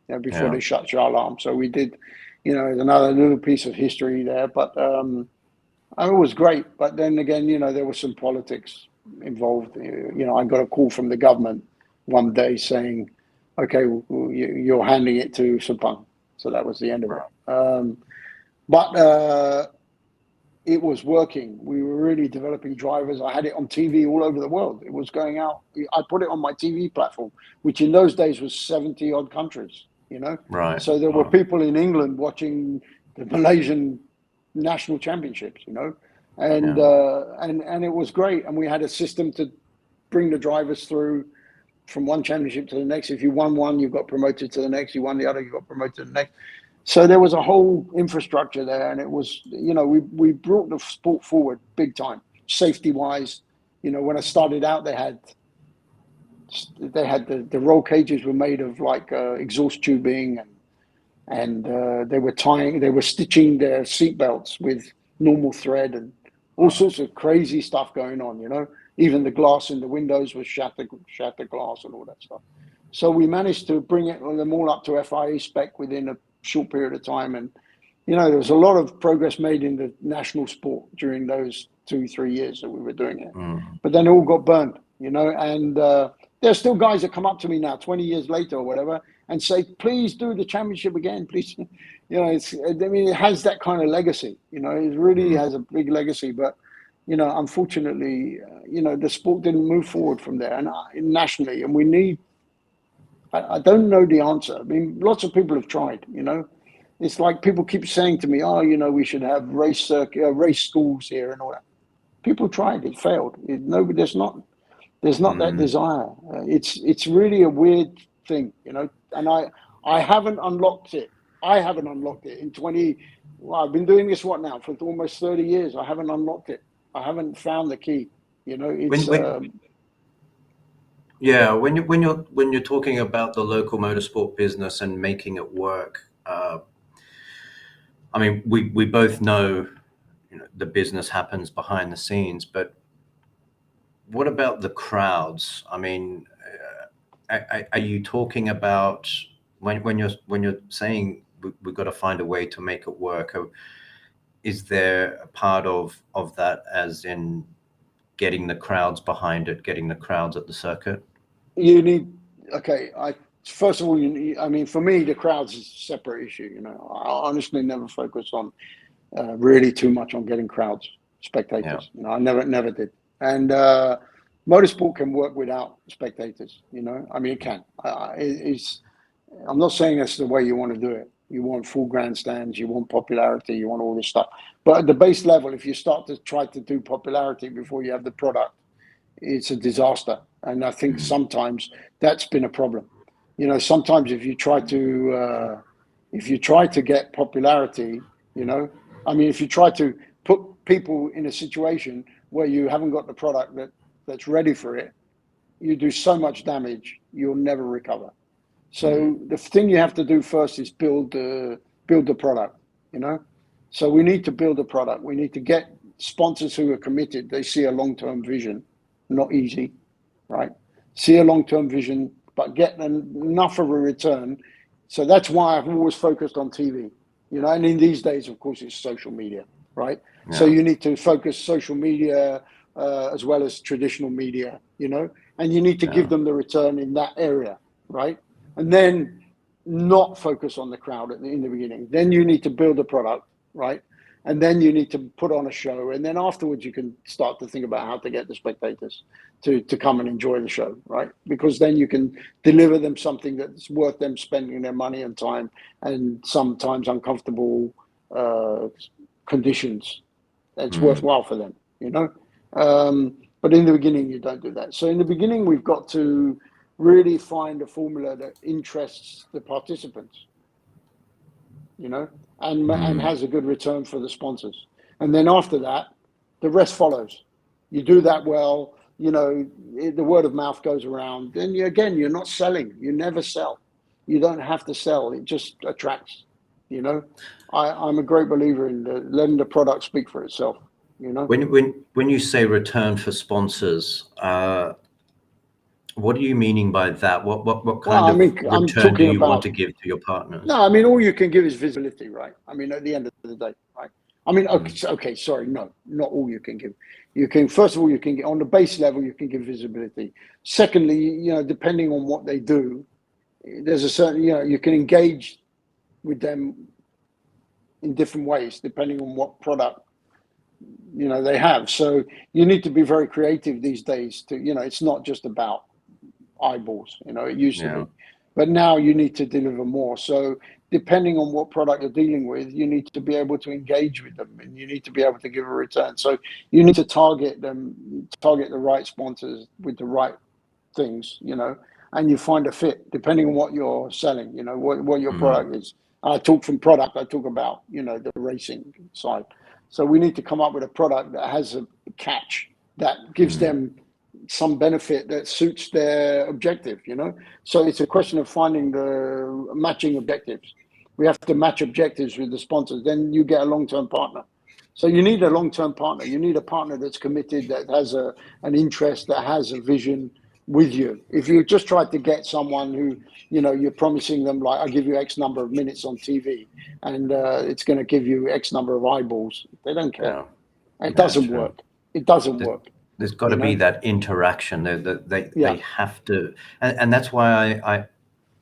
you know, before they shut Shah Alam. So we did, you know, another little piece of history there, but it was great. But then again, you know, there was some politics involved. You know, I got a call from the government one day saying, okay, you're handing it to Sepang. So that was the end of it. But it was working. We were really developing drivers. I had it on TV all over the world. It was going out. I put it on my TV platform, which in those days was 70 odd countries, you know? Right. So there were people in England watching the Malaysian national championships, you know? And it was great. And we had a system to bring the drivers through from one championship to the next. If you won one, you got promoted to the next. You won the other, you got promoted to the next. So there was a whole infrastructure there, and it was, you know, we brought the sport forward big time, safety wise. You know, when I started out, they had the roll cages were made of like exhaust tubing, and they were stitching their seatbelts with normal thread and all sorts of crazy stuff going on, you know. Even the glass in the windows was shattered glass and all that stuff. So we managed to bring them all up to FIA spec within a short period of time. And, you know, there was a lot of progress made in the national sport during those 2-3 years that we were doing it. But then it all got burned, you know, and there's still guys that come up to me now, 20 years later or whatever, and say, please do the championship again, please. You know, it has that kind of legacy, you know, it really has a big legacy. But, you know, unfortunately, you know, the sport didn't move forward from there and nationally. And we need, I don't know the answer. I mean, lots of people have tried, you know. It's like people keep saying to me, oh, you know, we should have race schools here and all that. People tried, it failed. There's not that desire. It's really a weird thing, you know. And I haven't unlocked it. I haven't unlocked it in 20. Well, I've been doing this for almost 30 years. I haven't unlocked it. I haven't found the key. You know, it's yeah. When you're talking about the local motorsport business and making it work, I mean, we both know, you know, the business happens behind the scenes, but what about the crowds? I mean, are you talking about when you're saying we've got to find a way to make it work? Is there a part of that as in getting the crowds behind it, getting the crowds at the circuit? You need, okay, first of all, I mean, for me, the crowds is a separate issue, you know. I honestly never focused on really too much on getting crowds, spectators. You know, I never did. And motorsport can work without spectators, you know. I mean, it can. I'm not saying that's the way you want to do it. You want full grandstands, you want popularity, you want all this stuff. But at the base level, if you start to try to do popularity before you have the product, it's a disaster. And I think sometimes that's been a problem. You know, sometimes if you try to get popularity, you know, I mean, if you try to put people in a situation where you haven't got the product that's ready for it, you do so much damage, you'll never recover. So the thing you have to do first is build the product, you know. So we need to build a product. We need to get sponsors who are committed. They see a long-term vision, not easy, right? See a long-term vision, but get enough of a return. So that's why I've always focused on TV, you know. And in these days, of course, it's social media, right? So you need to focus social media as well as traditional media, you know, and you need to give them the return in that area, right? And then not focus on the crowd in the beginning. Then you need to build a product, right? And then you need to put on a show. And then afterwards, you can start to think about how to get the spectators to come and enjoy the show, right? Because then you can deliver them something that's worth them spending their money and time and sometimes uncomfortable conditions. It's worthwhile for them, you know. But in the beginning, you don't do that. So in the beginning, we've got to really find a formula that interests the participants, you know, and has a good return for the sponsors. And then after that, the rest follows. You do that well, you know, the word of mouth goes around. Then you're not selling. You never sell. You don't have to sell. It just attracts, you know. I'm a great believer in letting the product speak for itself, you know. When you say return for sponsors, what are you meaning by that? What kind of I'm return do talking you want about. to give to your partners? No, I mean, all you can give is visibility, right? I mean, at the end of the day, right? I mean, okay, sorry, no, not all you can give. You can, first of all, you can get on the base level, you can give visibility. Secondly, you know, depending on what they do, there's a certain, you know, you can engage with them in different ways, depending on what product, you know, they have. So you need to be very creative these days to, you know, it's not just about eyeballs, you know, it used to be, but now you need to deliver more. So depending on what product you're dealing with, you need to be able to engage with them, and you need to be able to give a return. So you need to target the right sponsors with the right things, you know, and you find a fit depending on what you're selling, you know, what your product is. I talk from product, I talk about, you know, the racing side. So we need to come up with a product that has a catch that gives them some benefit that suits their objective, you know. So it's a question of finding the matching objectives. We have to match objectives with the sponsors. Then you get a long-term partner. So you need a long-term partner. You need a partner that's committed, that has an interest, that has a vision with you. If you just try to get someone who, you know, you're promising them, like, I'll give you X number of minutes on TV and it's going to give you X number of eyeballs, they don't care. It doesn't work. It doesn't work. There's got to be that interaction. They have to, and that's why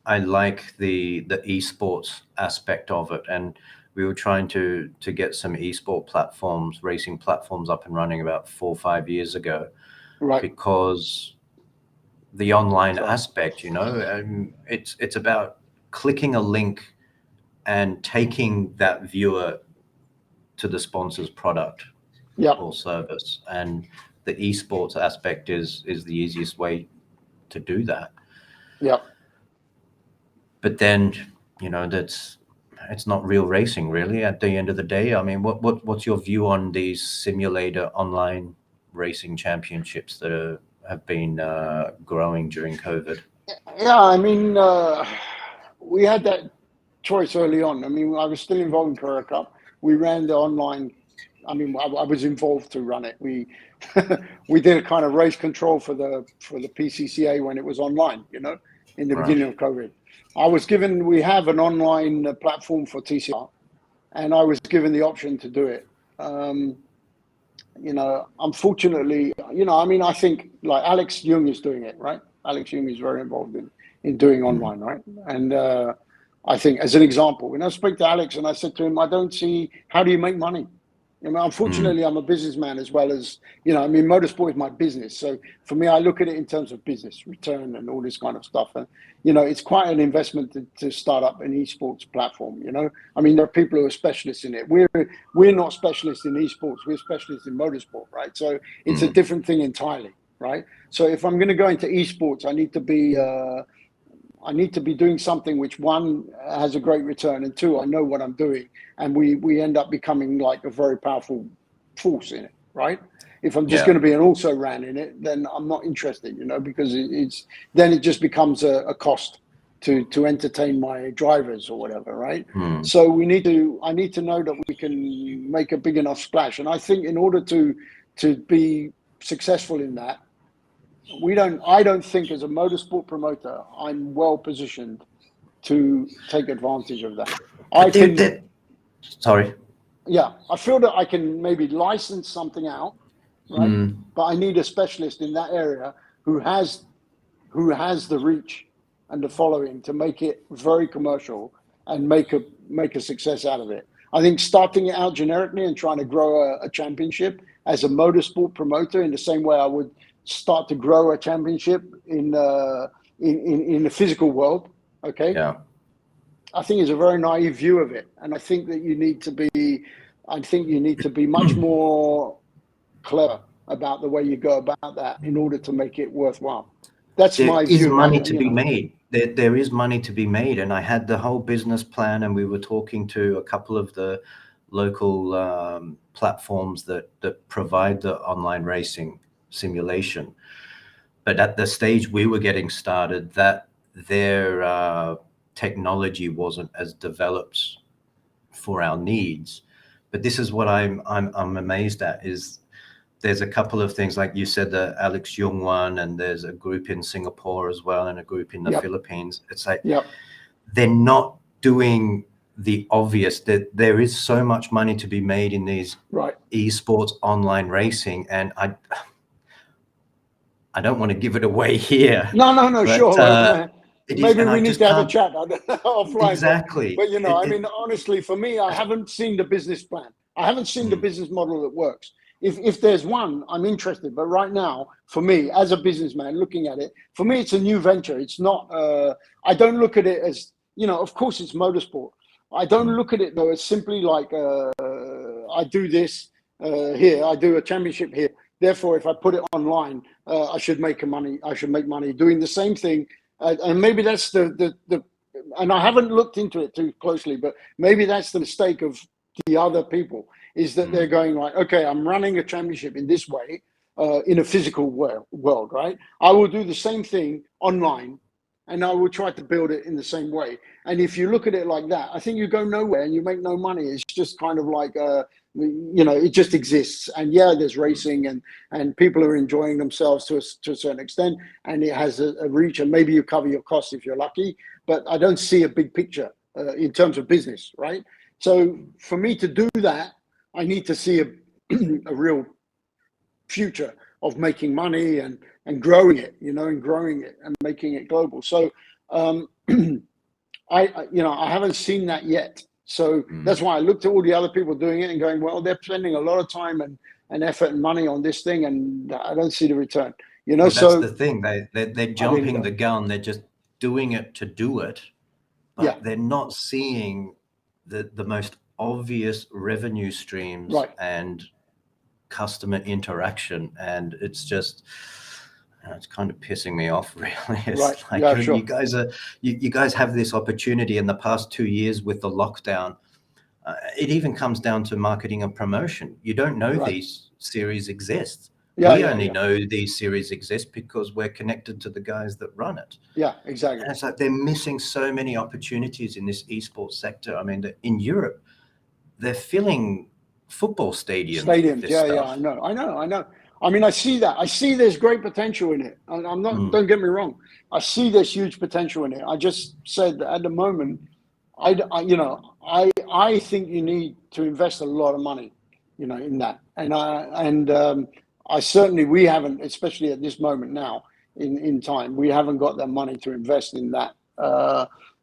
I like the esports aspect of it. And we were trying to get some esport platforms, racing platforms, up and running about 4 or 5 years ago, right? Because the online aspect, you know, it's about clicking a link and taking that viewer to the sponsor's product or service, and the esports aspect is the easiest way to do that. But then, you know, it's not real racing, really, at the end of the day. I mean, what's your view on these simulator online racing championships that have been growing during COVID? Yeah, I mean, we had that choice early on. I mean, I was still involved in Carrera Cup. We ran the online. I mean, I was involved to run it. We we did a kind of race control for the PCCA when it was online, you know, in the beginning of COVID. We have an online platform for TCR, and I was given the option to do it. You know, unfortunately, you know, I mean, I think like Alex Young is doing it, right? Alex Young is very involved in doing online, right? And I think, as an example, when I spoke to Alex and I said to him, I don't see, how do you make money? I mean, unfortunately, I'm a businessman as well as, you know, I mean, motorsport is my business. So for me, I look at it in terms of business, return and all this kind of stuff. And, you know, it's quite an investment to start up an esports platform, you know. I mean, there are people who are specialists in it. We're not specialists in esports. We're specialists in motorsport, right? So it's a different thing entirely, right? So if I'm going to go into esports, I need to be doing something which, one, has a great return, and two, I know what I'm doing, and we end up becoming like a very powerful force in it, right? If I'm just going to be an also ran in it, then I'm not interested, you know, because it just becomes a cost to entertain my drivers or whatever, right? So I need to know that we can make a big enough splash, and I think in order to be successful in that, I don't think as a motorsport promoter, I'm well positioned to take advantage of that. Sorry. Yeah, I feel that I can maybe license something out, right? But I need a specialist in that area who has the reach and the following to make it very commercial and make a success out of it. I think starting it out generically and trying to grow a championship as a motorsport promoter in the same way I would start to grow a championship in the physical world, okay? I think is a very naive view of it. And I think that you need to be I think you need to be much more clever about the way you go about that in order to make it worthwhile. That's There my is view. money to be made. There is money to be made. And I had the whole business plan, and we were talking to a couple of the local platforms that provide the online racing simulation. But at the stage we were getting started, that their technology wasn't as developed for our needs. But this is what I'm amazed at is there's a couple of things, like you said, the Alex Young one, and there's a group in Singapore as well, and a group in the Philippines. It's like they're not doing the obvious. That there is so much money to be made in these esports online racing, and I don't want to give it away here. No, but, sure. Maybe we need to have a chat offline. Exactly. But I mean, honestly, for me, I haven't seen the business plan. I haven't seen the business model that works. If there's one, I'm interested. But right now, for me, as a businessman looking at it, for me, it's a new venture. It's not, I don't look at it as, of course it's motorsport. I don't look at it though as simply like, I do this here, I do a championship here. Therefore, if I put it online, I should make money. I should make money doing the same thing. And maybe that's the and I haven't looked into it too closely, but maybe that's the mistake of the other people, is that they're going like, okay, I'm running a championship in this way, in a physical world, right? I will do the same thing online, and I will try to build it in the same way. And if you look at it like that, I think you go nowhere and you make no money. It's just kind of like, it just exists. And yeah, there's racing and people are enjoying themselves to a certain extent, and it has a reach, and maybe you cover your costs if you're lucky. But I don't see a big picture in terms of business, right? So for me to do that, I need to see a real future of making money and growing it, and making it global. So I haven't seen that yet. So that's why I looked at all the other people doing it and going, well, they're spending a lot of time and effort and money on this thing, and I don't see the return. Well, that's the thing. They're jumping the gun. They're just doing it to do it, but they're not seeing the most obvious revenue streams and customer interaction, and it's just it's kind of pissing me off, really. It's like, sure. you guys have this opportunity in the past 2 years with the lockdown. It even comes down to marketing and promotion. You don't know these series exist. We only know these series exist because we're connected to the guys that run it. Yeah, exactly. And it's like they're missing so many opportunities in this esports sector. I mean, in Europe, they're filling football stadiums. I know. I mean, I see that. I see there's great potential in it. I'm not. Don't get me wrong. I see there's huge potential in it. I just said that at the moment, I think you need to invest a lot of money, in that. And I certainly, we haven't, especially at this moment now in time, we haven't got that money to invest in that.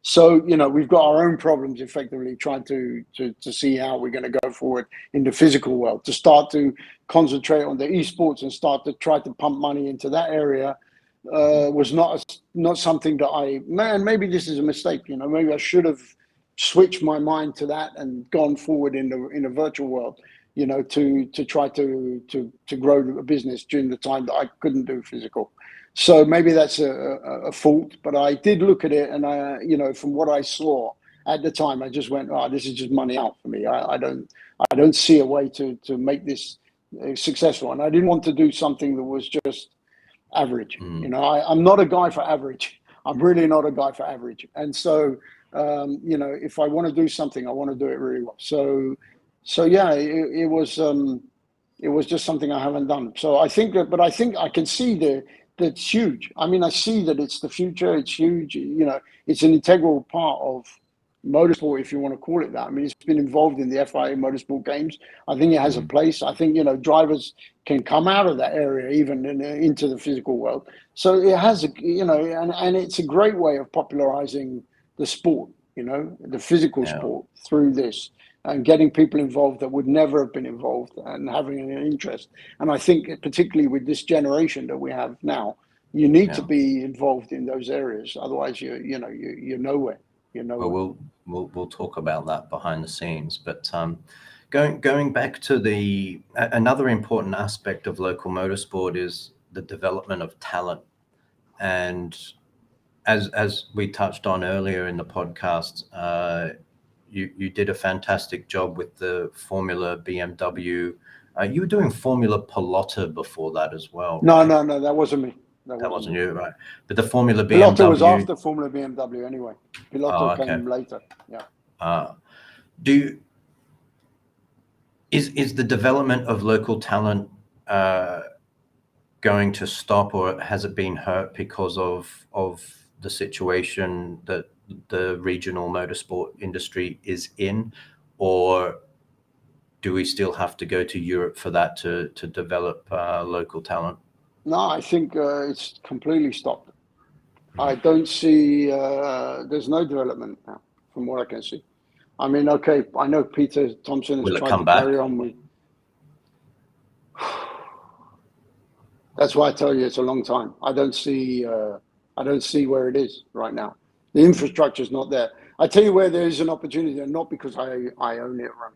So, we've got our own problems effectively trying to see how we're going to go forward in the physical world. To start to concentrate on the esports and start to try to pump money into that area was not something that maybe this is a mistake, maybe I should have switched my mind to that and gone forward in the virtual world, to try to grow a business during the time that I couldn't do physical. So maybe that's a fault, but I did look at it, and from what I saw at the time, I just went, "Oh, this is just money out for me. I don't see a way to make this successful." And I didn't want to do something that was just average. I'm not a guy for average. I'm really not a guy for average. And so, if I want to do something, I want to do it really well. So yeah, it was just something I haven't done. So I think I can see that's huge. I mean, I see that it's the future. It's huge. It's an integral part of motorsport, if you want to call it that. I mean, it's been involved in the FIA Motorsport Games. I think it has a place. I think, drivers can come out of that area even into the physical world. So it has, and it's a great way of popularizing the sport, the physical sport through this, and getting people involved that would never have been involved and having an interest. And I think particularly with this generation that we have now, you need to be involved in those areas. Otherwise, you're nowhere. Well, we'll talk about that behind the scenes. But Going back to another important aspect of local motorsport is the development of talent. And as we touched on earlier in the podcast, you did a fantastic job with the Formula BMW. You were doing Formula Polotta before that as well, right? No, that wasn't me. That wasn't you, right? But the Formula Piloto BMW was after Formula BMW anyway. Piloto came later. Yeah. Is the development of local talent going to stop, or has it been hurt because of the situation that the regional motorsport industry is in, or do we still have to go to Europe for that to develop local talent? No, I think it's completely stopped. I don't see, there's no development now from what I can see. I mean, okay, I know Peter Thompson has tried to carry on with. That's why I tell you it's a long time. I don't see where it is right now. The infrastructure is not there. I tell you where there is an opportunity, and not because I own it. Right?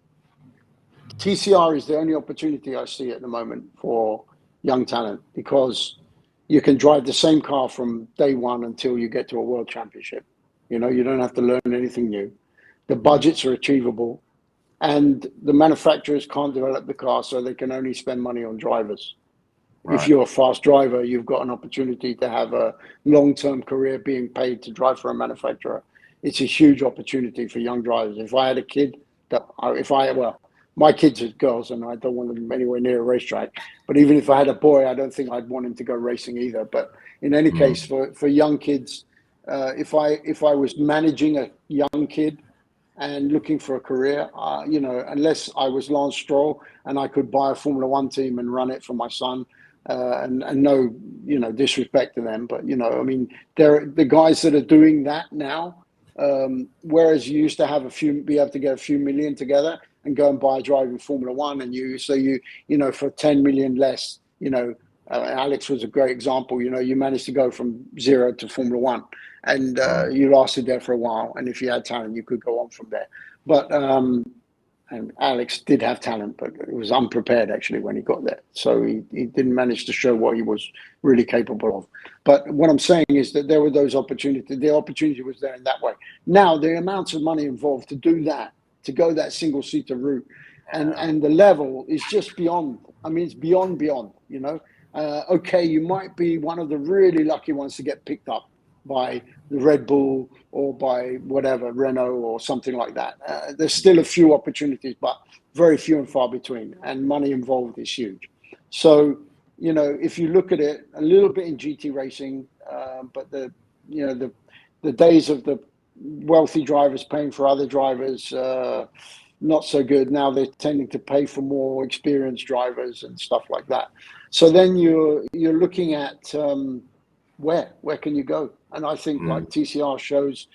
TCR is the only opportunity I see at the moment for young talent, because you can drive the same car from day one until you get to a world championship. You know, you don't have to learn anything new. The budgets are achievable, and the manufacturers can't develop the car, so they can only spend money on drivers. Right. If you're a fast driver, you've got an opportunity to have a long-term career being paid to drive for a manufacturer. It's a huge opportunity for young drivers. If I had a kid my kids are girls and I don't want them anywhere near a racetrack. But even if I had a boy, I don't think I'd want him to go racing either. But in any case, for young kids, if I was managing a young kid and looking for a career, unless I was Lance Stroll and I could buy a Formula One team and run it for my son, and no, disrespect to them, but I mean, they're the guys that are doing that now. Whereas you used to have be able to get a few million together and go and buy a driving Formula One, and for 10 million less, Alex was a great example. You managed to go from 0 to Formula One, and you lasted there for a while. And if you had talent, you could go on from there. But and Alex did have talent, but it was unprepared actually when he got there. So he didn't manage to show what he was really capable of. But what I'm saying is that there were those opportunities. The opportunity was there in that way. Now, the amounts of money involved to do that, to go that single-seater route, and the level is just beyond. I mean, it's beyond, okay, you might be one of the really lucky ones to get picked up by the Red Bull or by whatever, Renault or something like that. There's still a few opportunities, but very few and far between, and money involved is huge. So, if you look at it a little bit in GT racing, but the days of the wealthy drivers paying for other drivers, not so good. Now they're tending to pay for more experienced drivers and stuff like that. So then you're looking at where can you go? And I think like TCR shows,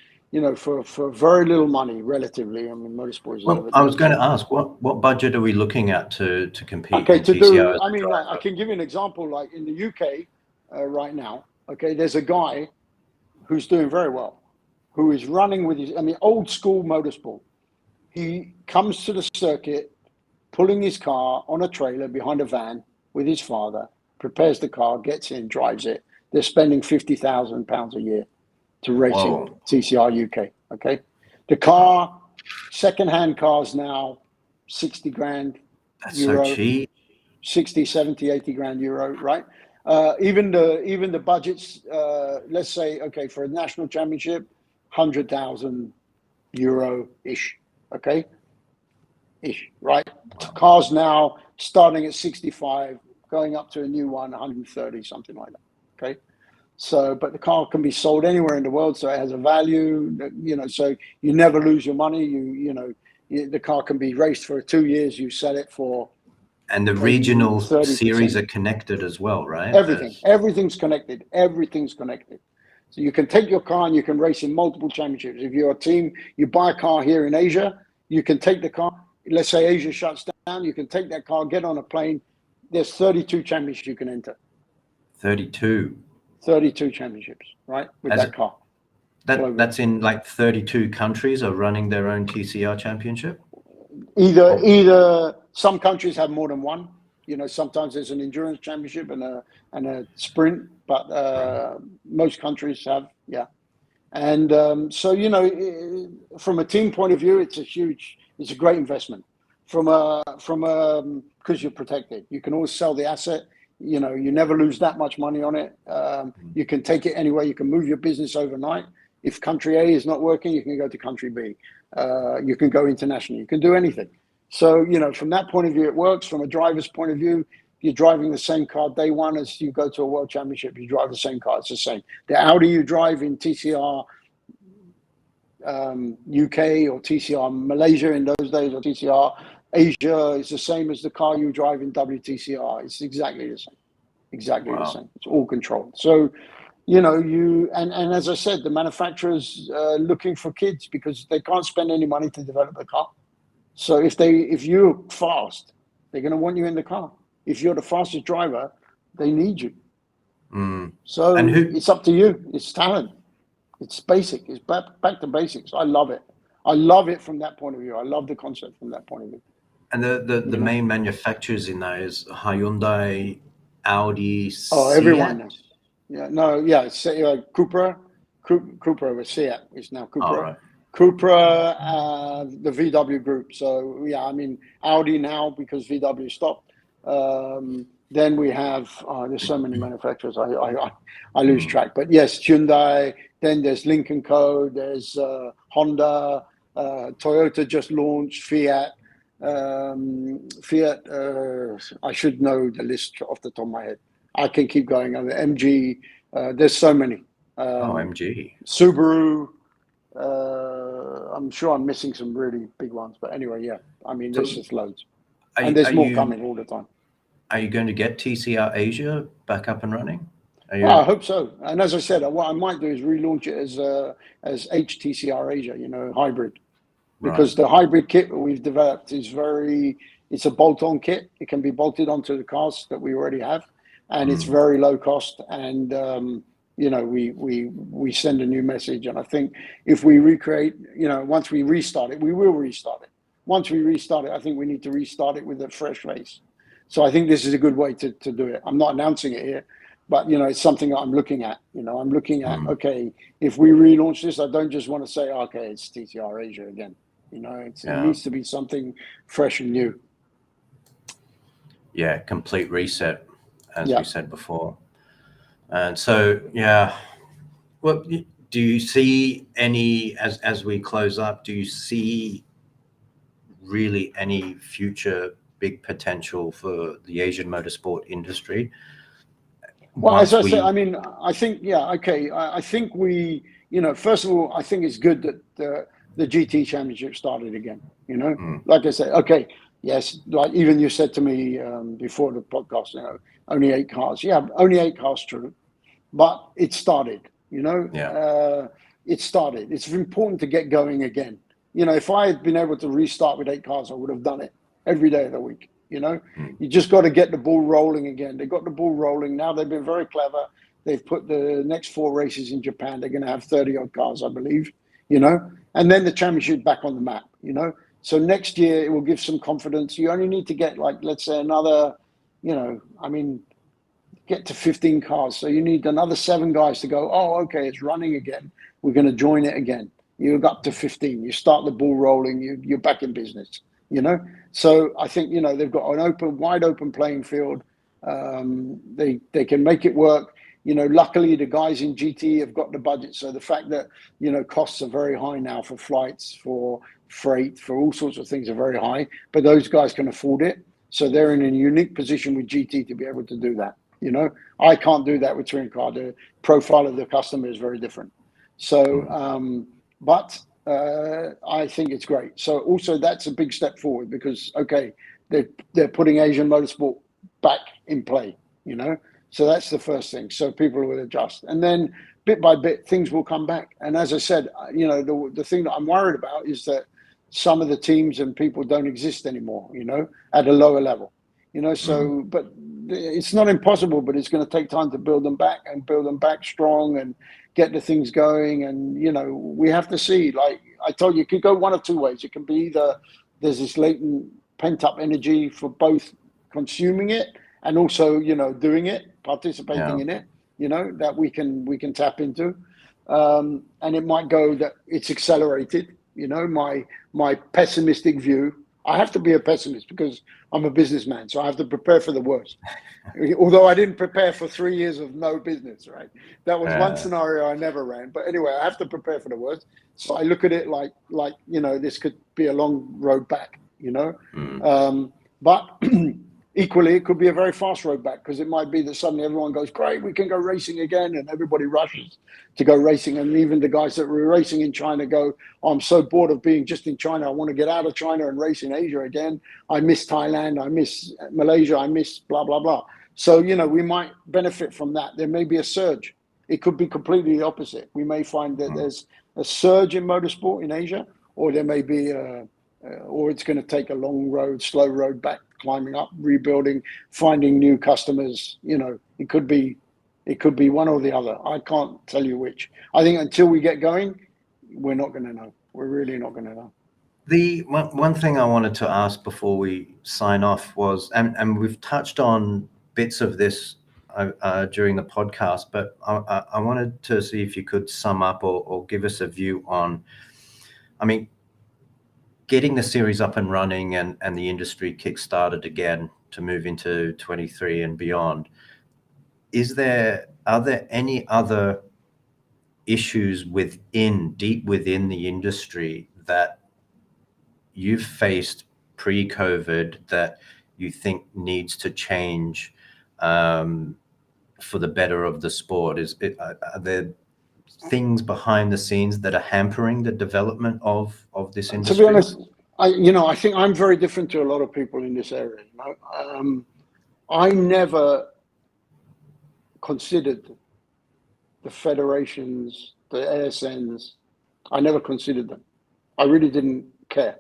for very little money, relatively. I mean, motorsport is. Well, I was going to ask, what budget are we looking at to compete? Okay, to do. I mean, I can give you an example. Like in the UK right now. Okay, there's a guy who's doing very well, who is running with old school motorsport. He comes to the circuit, pulling his car on a trailer behind a van with his father, prepares the car, gets in, drives it. They're spending £50,000 a year to racing TCR UK. Okay, the car, second-hand cars now, 60 grand. That's euro, so cheap. 60, 70, 80 grand euro, right? Even the budgets, let's say, okay, for a national championship, 100,000 euro ish, okay, ish, right? Cars now starting at 65, going up to a new one, 130, something like that. Okay, so but the car can be sold anywhere in the world, so it has a value, so you never lose your money. The car can be raced for 2 years, you sell it for. And the regional 30%. Series are connected as well, right? Everything's connected. Everything's connected. So you can take your car and you can race in multiple championships. If you're a team, you buy a car here in Asia, you can take the car. Let's say Asia shuts down, you can take that car, get on a plane. There's 32 championships you can enter. 32 championships, right? With that car. That's in like 32 countries are running their own TCR championship? Either some countries have more than one. Sometimes there's an endurance championship and a sprint, but most countries have, yeah. And so from a team point of view, it's a great investment. Because you're protected, you can always sell the asset. You never lose that much money on it. You can take it anywhere. You can move your business overnight. If country A is not working, you can go to country B. You can go international. You can do anything. So, from that point of view, it works. From a driver's point of view, you're driving the same car day one as you go to a world championship. You drive the same car. It's the same. The Audi you drive in TCR UK or TCR Malaysia in those days, or TCR Asia, is the same as the car you drive in WTCR. It's exactly the same. Exactly the same. It's all controlled. So, and as I said, the manufacturers looking for kids because they can't spend any money to develop a car. So if you're fast, they're going to want you in the car. If you're the fastest driver, they need you. So it's up to you. It's talent. It's basic. It's back to basics. I love it. I love it from that point of view. I love the concept from that point of view. And the main manufacturers in that is Hyundai, Audi, everyone Seat? knows. Cupra with Seat is now Cupra. All right. Cupra, the VW group. So Audi now because VW stopped. Then we have there's so many manufacturers. I lose track. But yes, Hyundai. Then there's Lynk & Co. There's Honda. Toyota just launched. Fiat. I should know the list off the top of my head. I can keep going. MG. There's so many. MG. Subaru. I'm sure I'm missing some really big ones, but anyway, yeah. There's just loads, and there's more coming all the time. Are you going to get TCR Asia back up and running? I hope so. And as I said, what I might do is relaunch it as HTCR Asia, hybrid, because the hybrid kit that we've developed is it's a bolt-on kit. It can be bolted onto the cars that we already have, and it's very low cost. And we send a new message. And I think if we recreate, once we restart it, we will restart it. Once we restart it, I think we need to restart it with a fresh face. So I think this is a good way to do it. I'm not announcing it here, but it's something that I'm looking at. I'm looking at, okay, if we relaunch this, I don't just want to say, okay, it's TCR Asia again. It needs to be something fresh and new. Yeah, complete reset, as we said before. And so, yeah, well, do you see any, as we close up, do you see really any future big potential for the Asian motorsport industry? Well, as I said, I think, I think we, first of all, I think it's good that the GT Championship started again, Like I said, okay, yes, like even you said to me before the podcast, only 8 cars. Yeah, only 8 cars, true. But it started, it started. It's important to get going again. If I had been able to restart with 8 cars, I would have done it every day of the week. You just got to get the ball rolling again. They got the ball rolling. Now they've been very clever. They've put the next 4 races in Japan. They're going to have 30 odd cars, I believe, and then the championship back on the map, So next year it will give some confidence. You only need to get let's say another, get to 15 cars. So you need another 7 guys to go, oh, okay, it's running again. We're going to join it again. You go up to 15. You start the ball rolling. You're back in business, So I think, they've got an wide open playing field. They can make it work. Luckily the guys in GT have got the budget. So the fact that, costs are very high now for flights, for freight, for all sorts of things are very high, but those guys can afford it. So they're in a unique position with GT to be able to do that. I can't do that with touring car. The profile of the customer is very different. So, but I think it's great. So also that's a big step forward because, okay, they're putting Asian motorsport back in play, So that's the first thing. So people will adjust. And then bit by bit, things will come back. And as I said, the thing that I'm worried about is that some of the teams and people don't exist anymore, at a lower level. So, but it's not impossible, but it's going to take time to build them back strong and get the things going. And, we have to see, like I told you, it could go one of 2 ways. It can be either there's this latent pent up energy for both consuming it and also, doing it, participating in it, that we can tap into. And it might go that it's accelerated, my pessimistic view. I have to be a pessimist because I'm a businessman, so I have to prepare for the worst. Although I didn't prepare for 3 years of no business, right? That was one scenario I never ran. But anyway, I have to prepare for the worst. So I look at it like this could be a long road back, but equally, it could be a very fast road back, because it might be that suddenly everyone goes, great, we can go racing again, and everybody rushes to go racing. And even the guys that were racing in China go, oh, I'm so bored of being just in China. I want to get out of China and race in Asia again. I miss Thailand. I miss Malaysia. I miss blah, blah, blah. So, we might benefit from that. There may be a surge. It could be completely the opposite. We may find that there's a surge in motorsport in Asia, or there may be or it's going to take a long road, slow road back, climbing up, rebuilding, finding new customers. It could be one or the other. I can't tell you which. I think until we get going, we're not going to know. We're really not going to know. The one thing I wanted to ask before we sign off was, and we've touched on bits of this during the podcast, but I wanted to see if you could sum up or give us a view on, getting the series up and running and the industry kick-started again to move into 23 and beyond. Are there any other issues deep within the industry that you've faced pre-COVID that you think needs to change for the better of the sport? Are there things behind the scenes that are hampering the development of this industry? To be honest, I think I'm very different to a lot of people in this area. I never considered the federations, the ASNs. I never considered them. I really didn't care.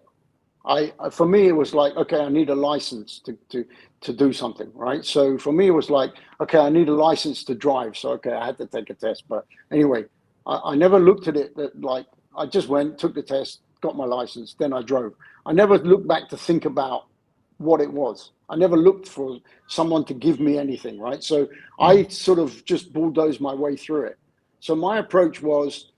For me, it was like, okay, I need a license to do something, right? So for me, it was like, okay, I need a license to drive. So, okay, I had to take a test. But anyway, I never looked at it that like, I just went, took the test, got my license, then I drove. I never looked back to think about what it was. I never looked for someone to give me anything, right? So I sort of just bulldozed my way through it. So my approach was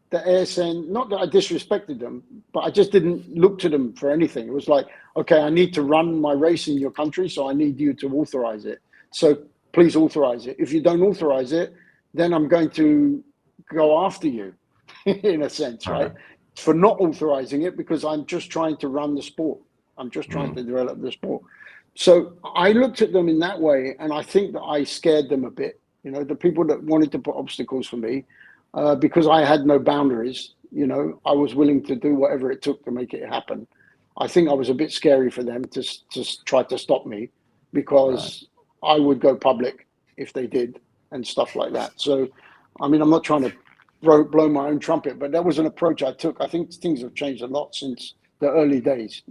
the ASN, not that I disrespected them, but I just didn't look to them for anything. It was like, okay, I need to run my race in your country, so I need you to authorize it. So please authorize it. If you don't authorize it, then I'm going to go after you, in a sense, right? For not authorizing it, because I'm just trying to run the sport. I'm just trying to develop the sport. So I looked at them in that way, and I think that I scared them a bit. The people that wanted to put obstacles for me, because I had no boundaries, I was willing to do whatever it took to make it happen. I think I was a bit scary for them to try to stop me, because I would go public if they did and stuff like that. So, I'm not trying to blow my own trumpet, but that was an approach I took. I think things have changed a lot since the early days.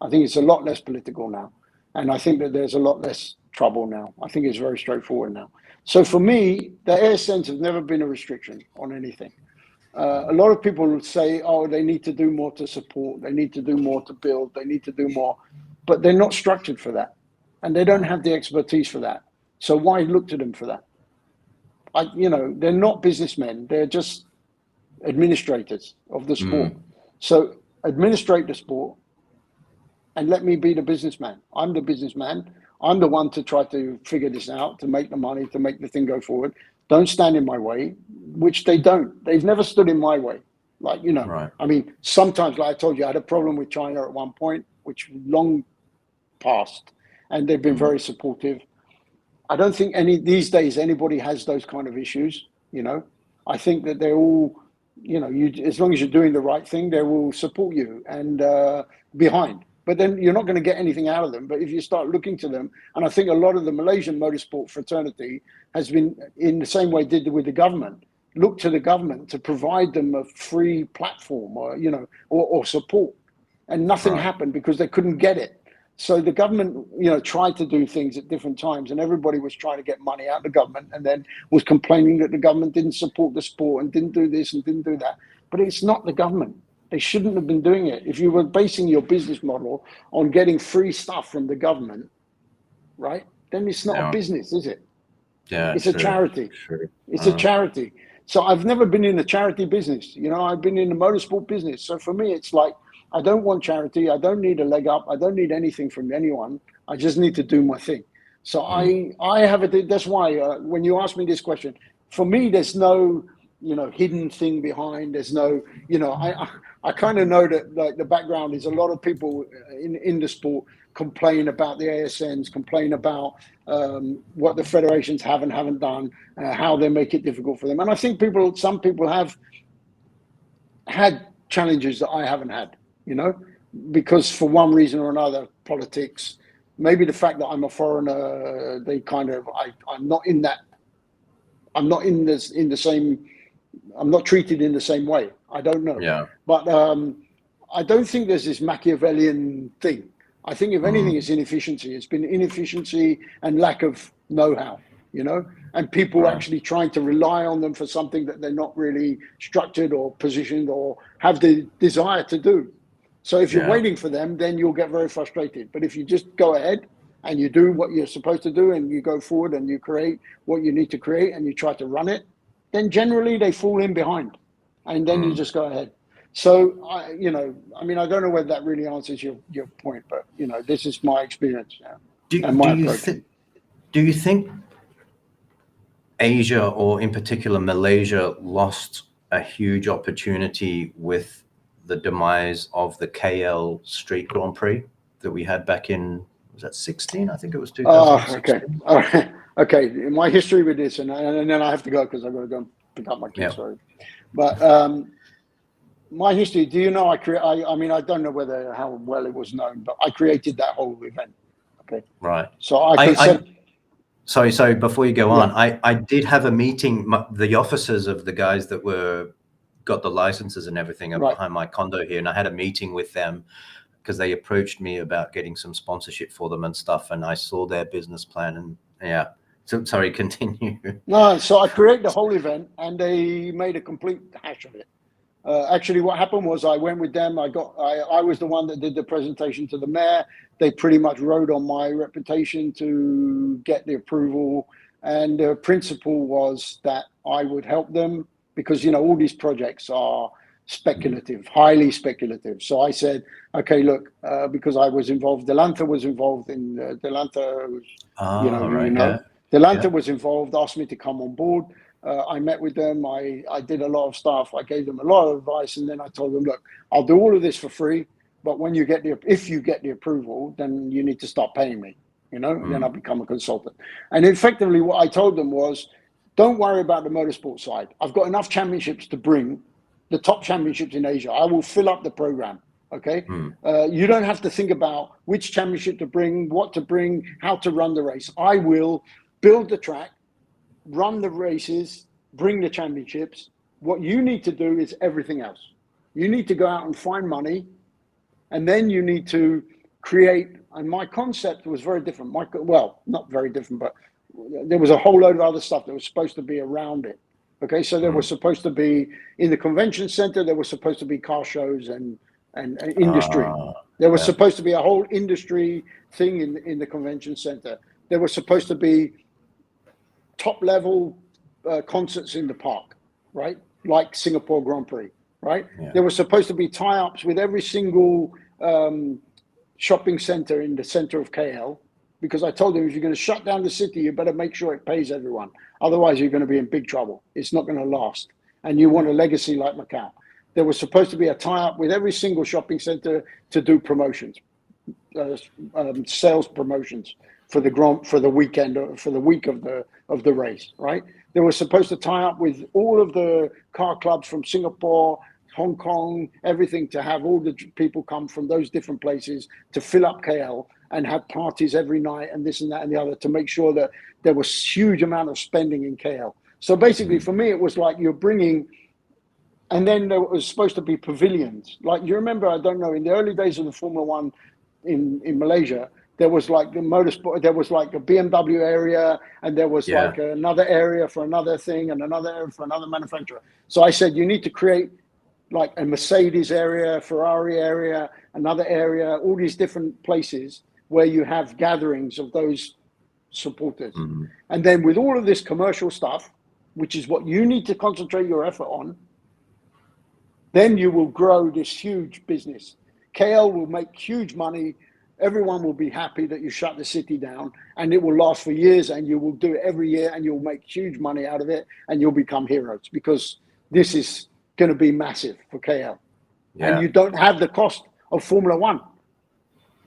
I think it's a lot less political now. And I think that there's a lot less trouble now. I think it's very straightforward now. So for me, the ASNs have never been a restriction on anything. A lot of people would say, oh, they need to do more to support. They need to do more to build. They need to do more. But they're not structured for that. And they don't have the expertise for that. So why look to them for that? They're not businessmen. They're just administrators of the sport. So administrate the sport and let me be the businessman. I'm the businessman. I'm the one to try to figure this out, to make the money, to make the thing go forward. Don't stand in my way, which they don't. They've never stood in my way. Sometimes, like I told you, I had a problem with China at one point, which long passed, and they've been very supportive. I don't think these days anybody has those kind of issues. I think that they're all, as long as you're doing the right thing, they will support you and behind. But then you're not going to get anything out of them. But if you start looking to them, and I think a lot of the Malaysian motorsport fraternity has been, in the same way did with the government, look to the government to provide them a free platform or support. And nothing happened because they couldn't get it. So the government, tried to do things at different times, and everybody was trying to get money out of the government, and then was complaining that the government didn't support the sport and didn't do this and didn't do that. But it's not the government. They shouldn't have been doing it. If you were basing your business model on getting free stuff from the government, right, then it's not a Yeah. business, is it? Yeah, It's a charity. It's a charity. So I've never been in the charity business. You know, I've been in the motorsport business. So for me, it's like, I don't want charity. I don't need a leg up. I don't need anything from anyone. I just need to do my thing. So I have a, that's why when you ask me this question, for me, there's no, you know, hidden thing behind. There's no, you know, I kind of know that like the background is a lot of people in the sport complain about the ASNs, complain about what the federations have and haven't done, how they make it difficult for them. And I think some people have had challenges that I haven't had, you know, because for one reason or another, politics, maybe the fact that I'm a foreigner, they kind of, I'm not in that, I'm not in this, in the same, I'm not treated in the same way. I don't know. Yeah. But I don't think there's this Machiavellian thing. I think if anything, it's inefficiency. It's been inefficiency and lack of know-how, you know, and people actually trying to rely on them for something that they're not really structured or positioned or have the desire to do. So if you're waiting for them, then you'll get very frustrated. But if you just go ahead and you do what you're supposed to do and you go forward and you create what you need to create and you try to run it, then generally they fall in behind and then you just go ahead. So, you know, I mean, I don't know whether that really answers your point, but, you know, this is my experience and my approach. Do you think Asia, or in particular Malaysia, lost a huge opportunity with the demise of the KL Street Grand Prix that we had back in, was that 16? I think it was 2016. Okay. All right. Okay. My history with this, and then I have to go because I've got to go and pick up my kids. Sorry. But my history, do you know, I mean, I don't know how well it was known, but I created that whole event. Okay. Right. So Sorry, before you go on, I did have a meeting, the officers of the guys that got the licenses and everything up behind my condo here, and I had a meeting with them because they approached me about getting some sponsorship for them and stuff, and I saw their business plan, and so sorry, continue. No, so I created the whole event and they made a complete hash of it. Actually, what happened was I went with them. I was the one that did the presentation to the mayor. They pretty much rode on my reputation to get the approval. And the principle was that I would help them because, you know, all these projects are speculative, highly speculative. So I said, okay, look, because I was involved, Delanta was involved in Delanta, Delanta was involved, asked me to come on board. I met with them. I did a lot of stuff. I gave them a lot of advice, and then I told them, look, I'll do all of this for free, but if you get the approval, then you need to start paying me, you know, and then I'll become a consultant. And effectively what I told them was, don't worry about the motorsport side. I've got enough championships to bring, the top championships in Asia. I will fill up the program. Okay. You don't have to think about which championship to bring, what to bring, how to run the race. I will build the track, run the races, bring the championships. What you need to do is everything else. You need to go out and find money, and then you need to create. And my concept was very different. Well, not very different, but there was a whole load of other stuff that was supposed to be around it. Okay, so there was supposed to be in the convention center. There was supposed to be car shows and industry. There was supposed to be a whole industry thing in the convention center. There was supposed to be top level concerts in the park, right? Like Singapore Grand Prix, right? There was supposed to be tie-ups with every single shopping center in the center of KL, because I told them, if you're going to shut down the city, you better make sure it pays everyone. Otherwise, you're going to be in big trouble. It's not going to last. And you want a legacy like Macau. There was supposed to be a tie-up with every single shopping center to do promotions, sales promotions for the weekend, for the week of the race, right? They were supposed to tie up with all of the car clubs from Singapore, Hong Kong, everything, to have all the people come from those different places to fill up KL and have parties every night and this and that and the other, to make sure that there was huge amount of spending in KL. So basically for me, it was like you're bringing, and then there was supposed to be pavilions. Like, you remember, I don't know, in the early days of the Formula One in Malaysia, there was like the motorsport, there was like a BMW area, and there was like another area for another thing and another area for another manufacturer. So I said, you need to create like a Mercedes area, Ferrari area, another area, all these different places where you have gatherings of those supporters. And then with all of this commercial stuff, which is what you need to concentrate your effort on, then you will grow this huge business. KL will make huge money. Everyone will be happy that you shut the city down, and it will last for years, and you will do it every year, and you'll make huge money out of it, and you'll become heroes, because this is going to be massive for KL. And you don't have the cost of Formula One.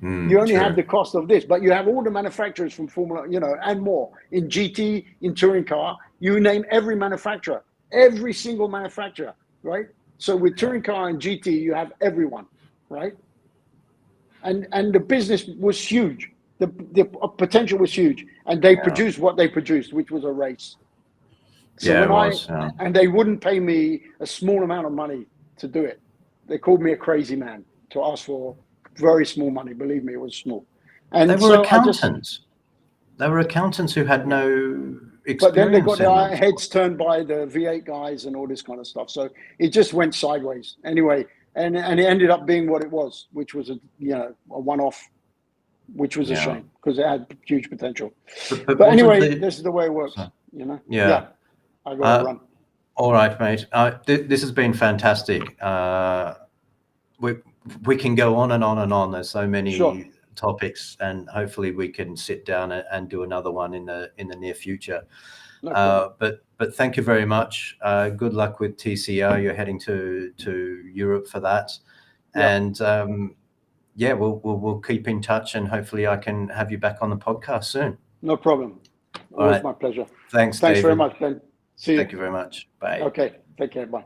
You only have the cost of this, but you have all the manufacturers from Formula, and more in GT, in touring car. You name every manufacturer, every single manufacturer, right? So with touring car and GT, you have everyone, right? And the business was huge. The potential was huge, and they produced what they produced, which was a race. So and they wouldn't pay me a small amount of money to do it. They called me a crazy man to ask for very small money. Believe me, it was small. And they were accountants. They were accountants who had no experience. But then they got their heads turned by the V8 guys and all this kind of stuff. So it just went sideways. Anyway, and it ended up being what it was, which was a one-off, which was a shame, because it had huge potential. But anyway, this is the way it works. Yeah. I got to run. All right, mate. This has been fantastic. We can go on and on and on. There's so many topics, and hopefully we can sit down and do another one in the near future. But thank you very much. Good luck with TCR. You're heading to Europe for that, and we'll keep in touch, and hopefully I can have you back on the podcast soon. No problem. Always my pleasure. Thanks David. Very much, Ben. See you. Thank you very much. Bye. Okay. Take care. Bye.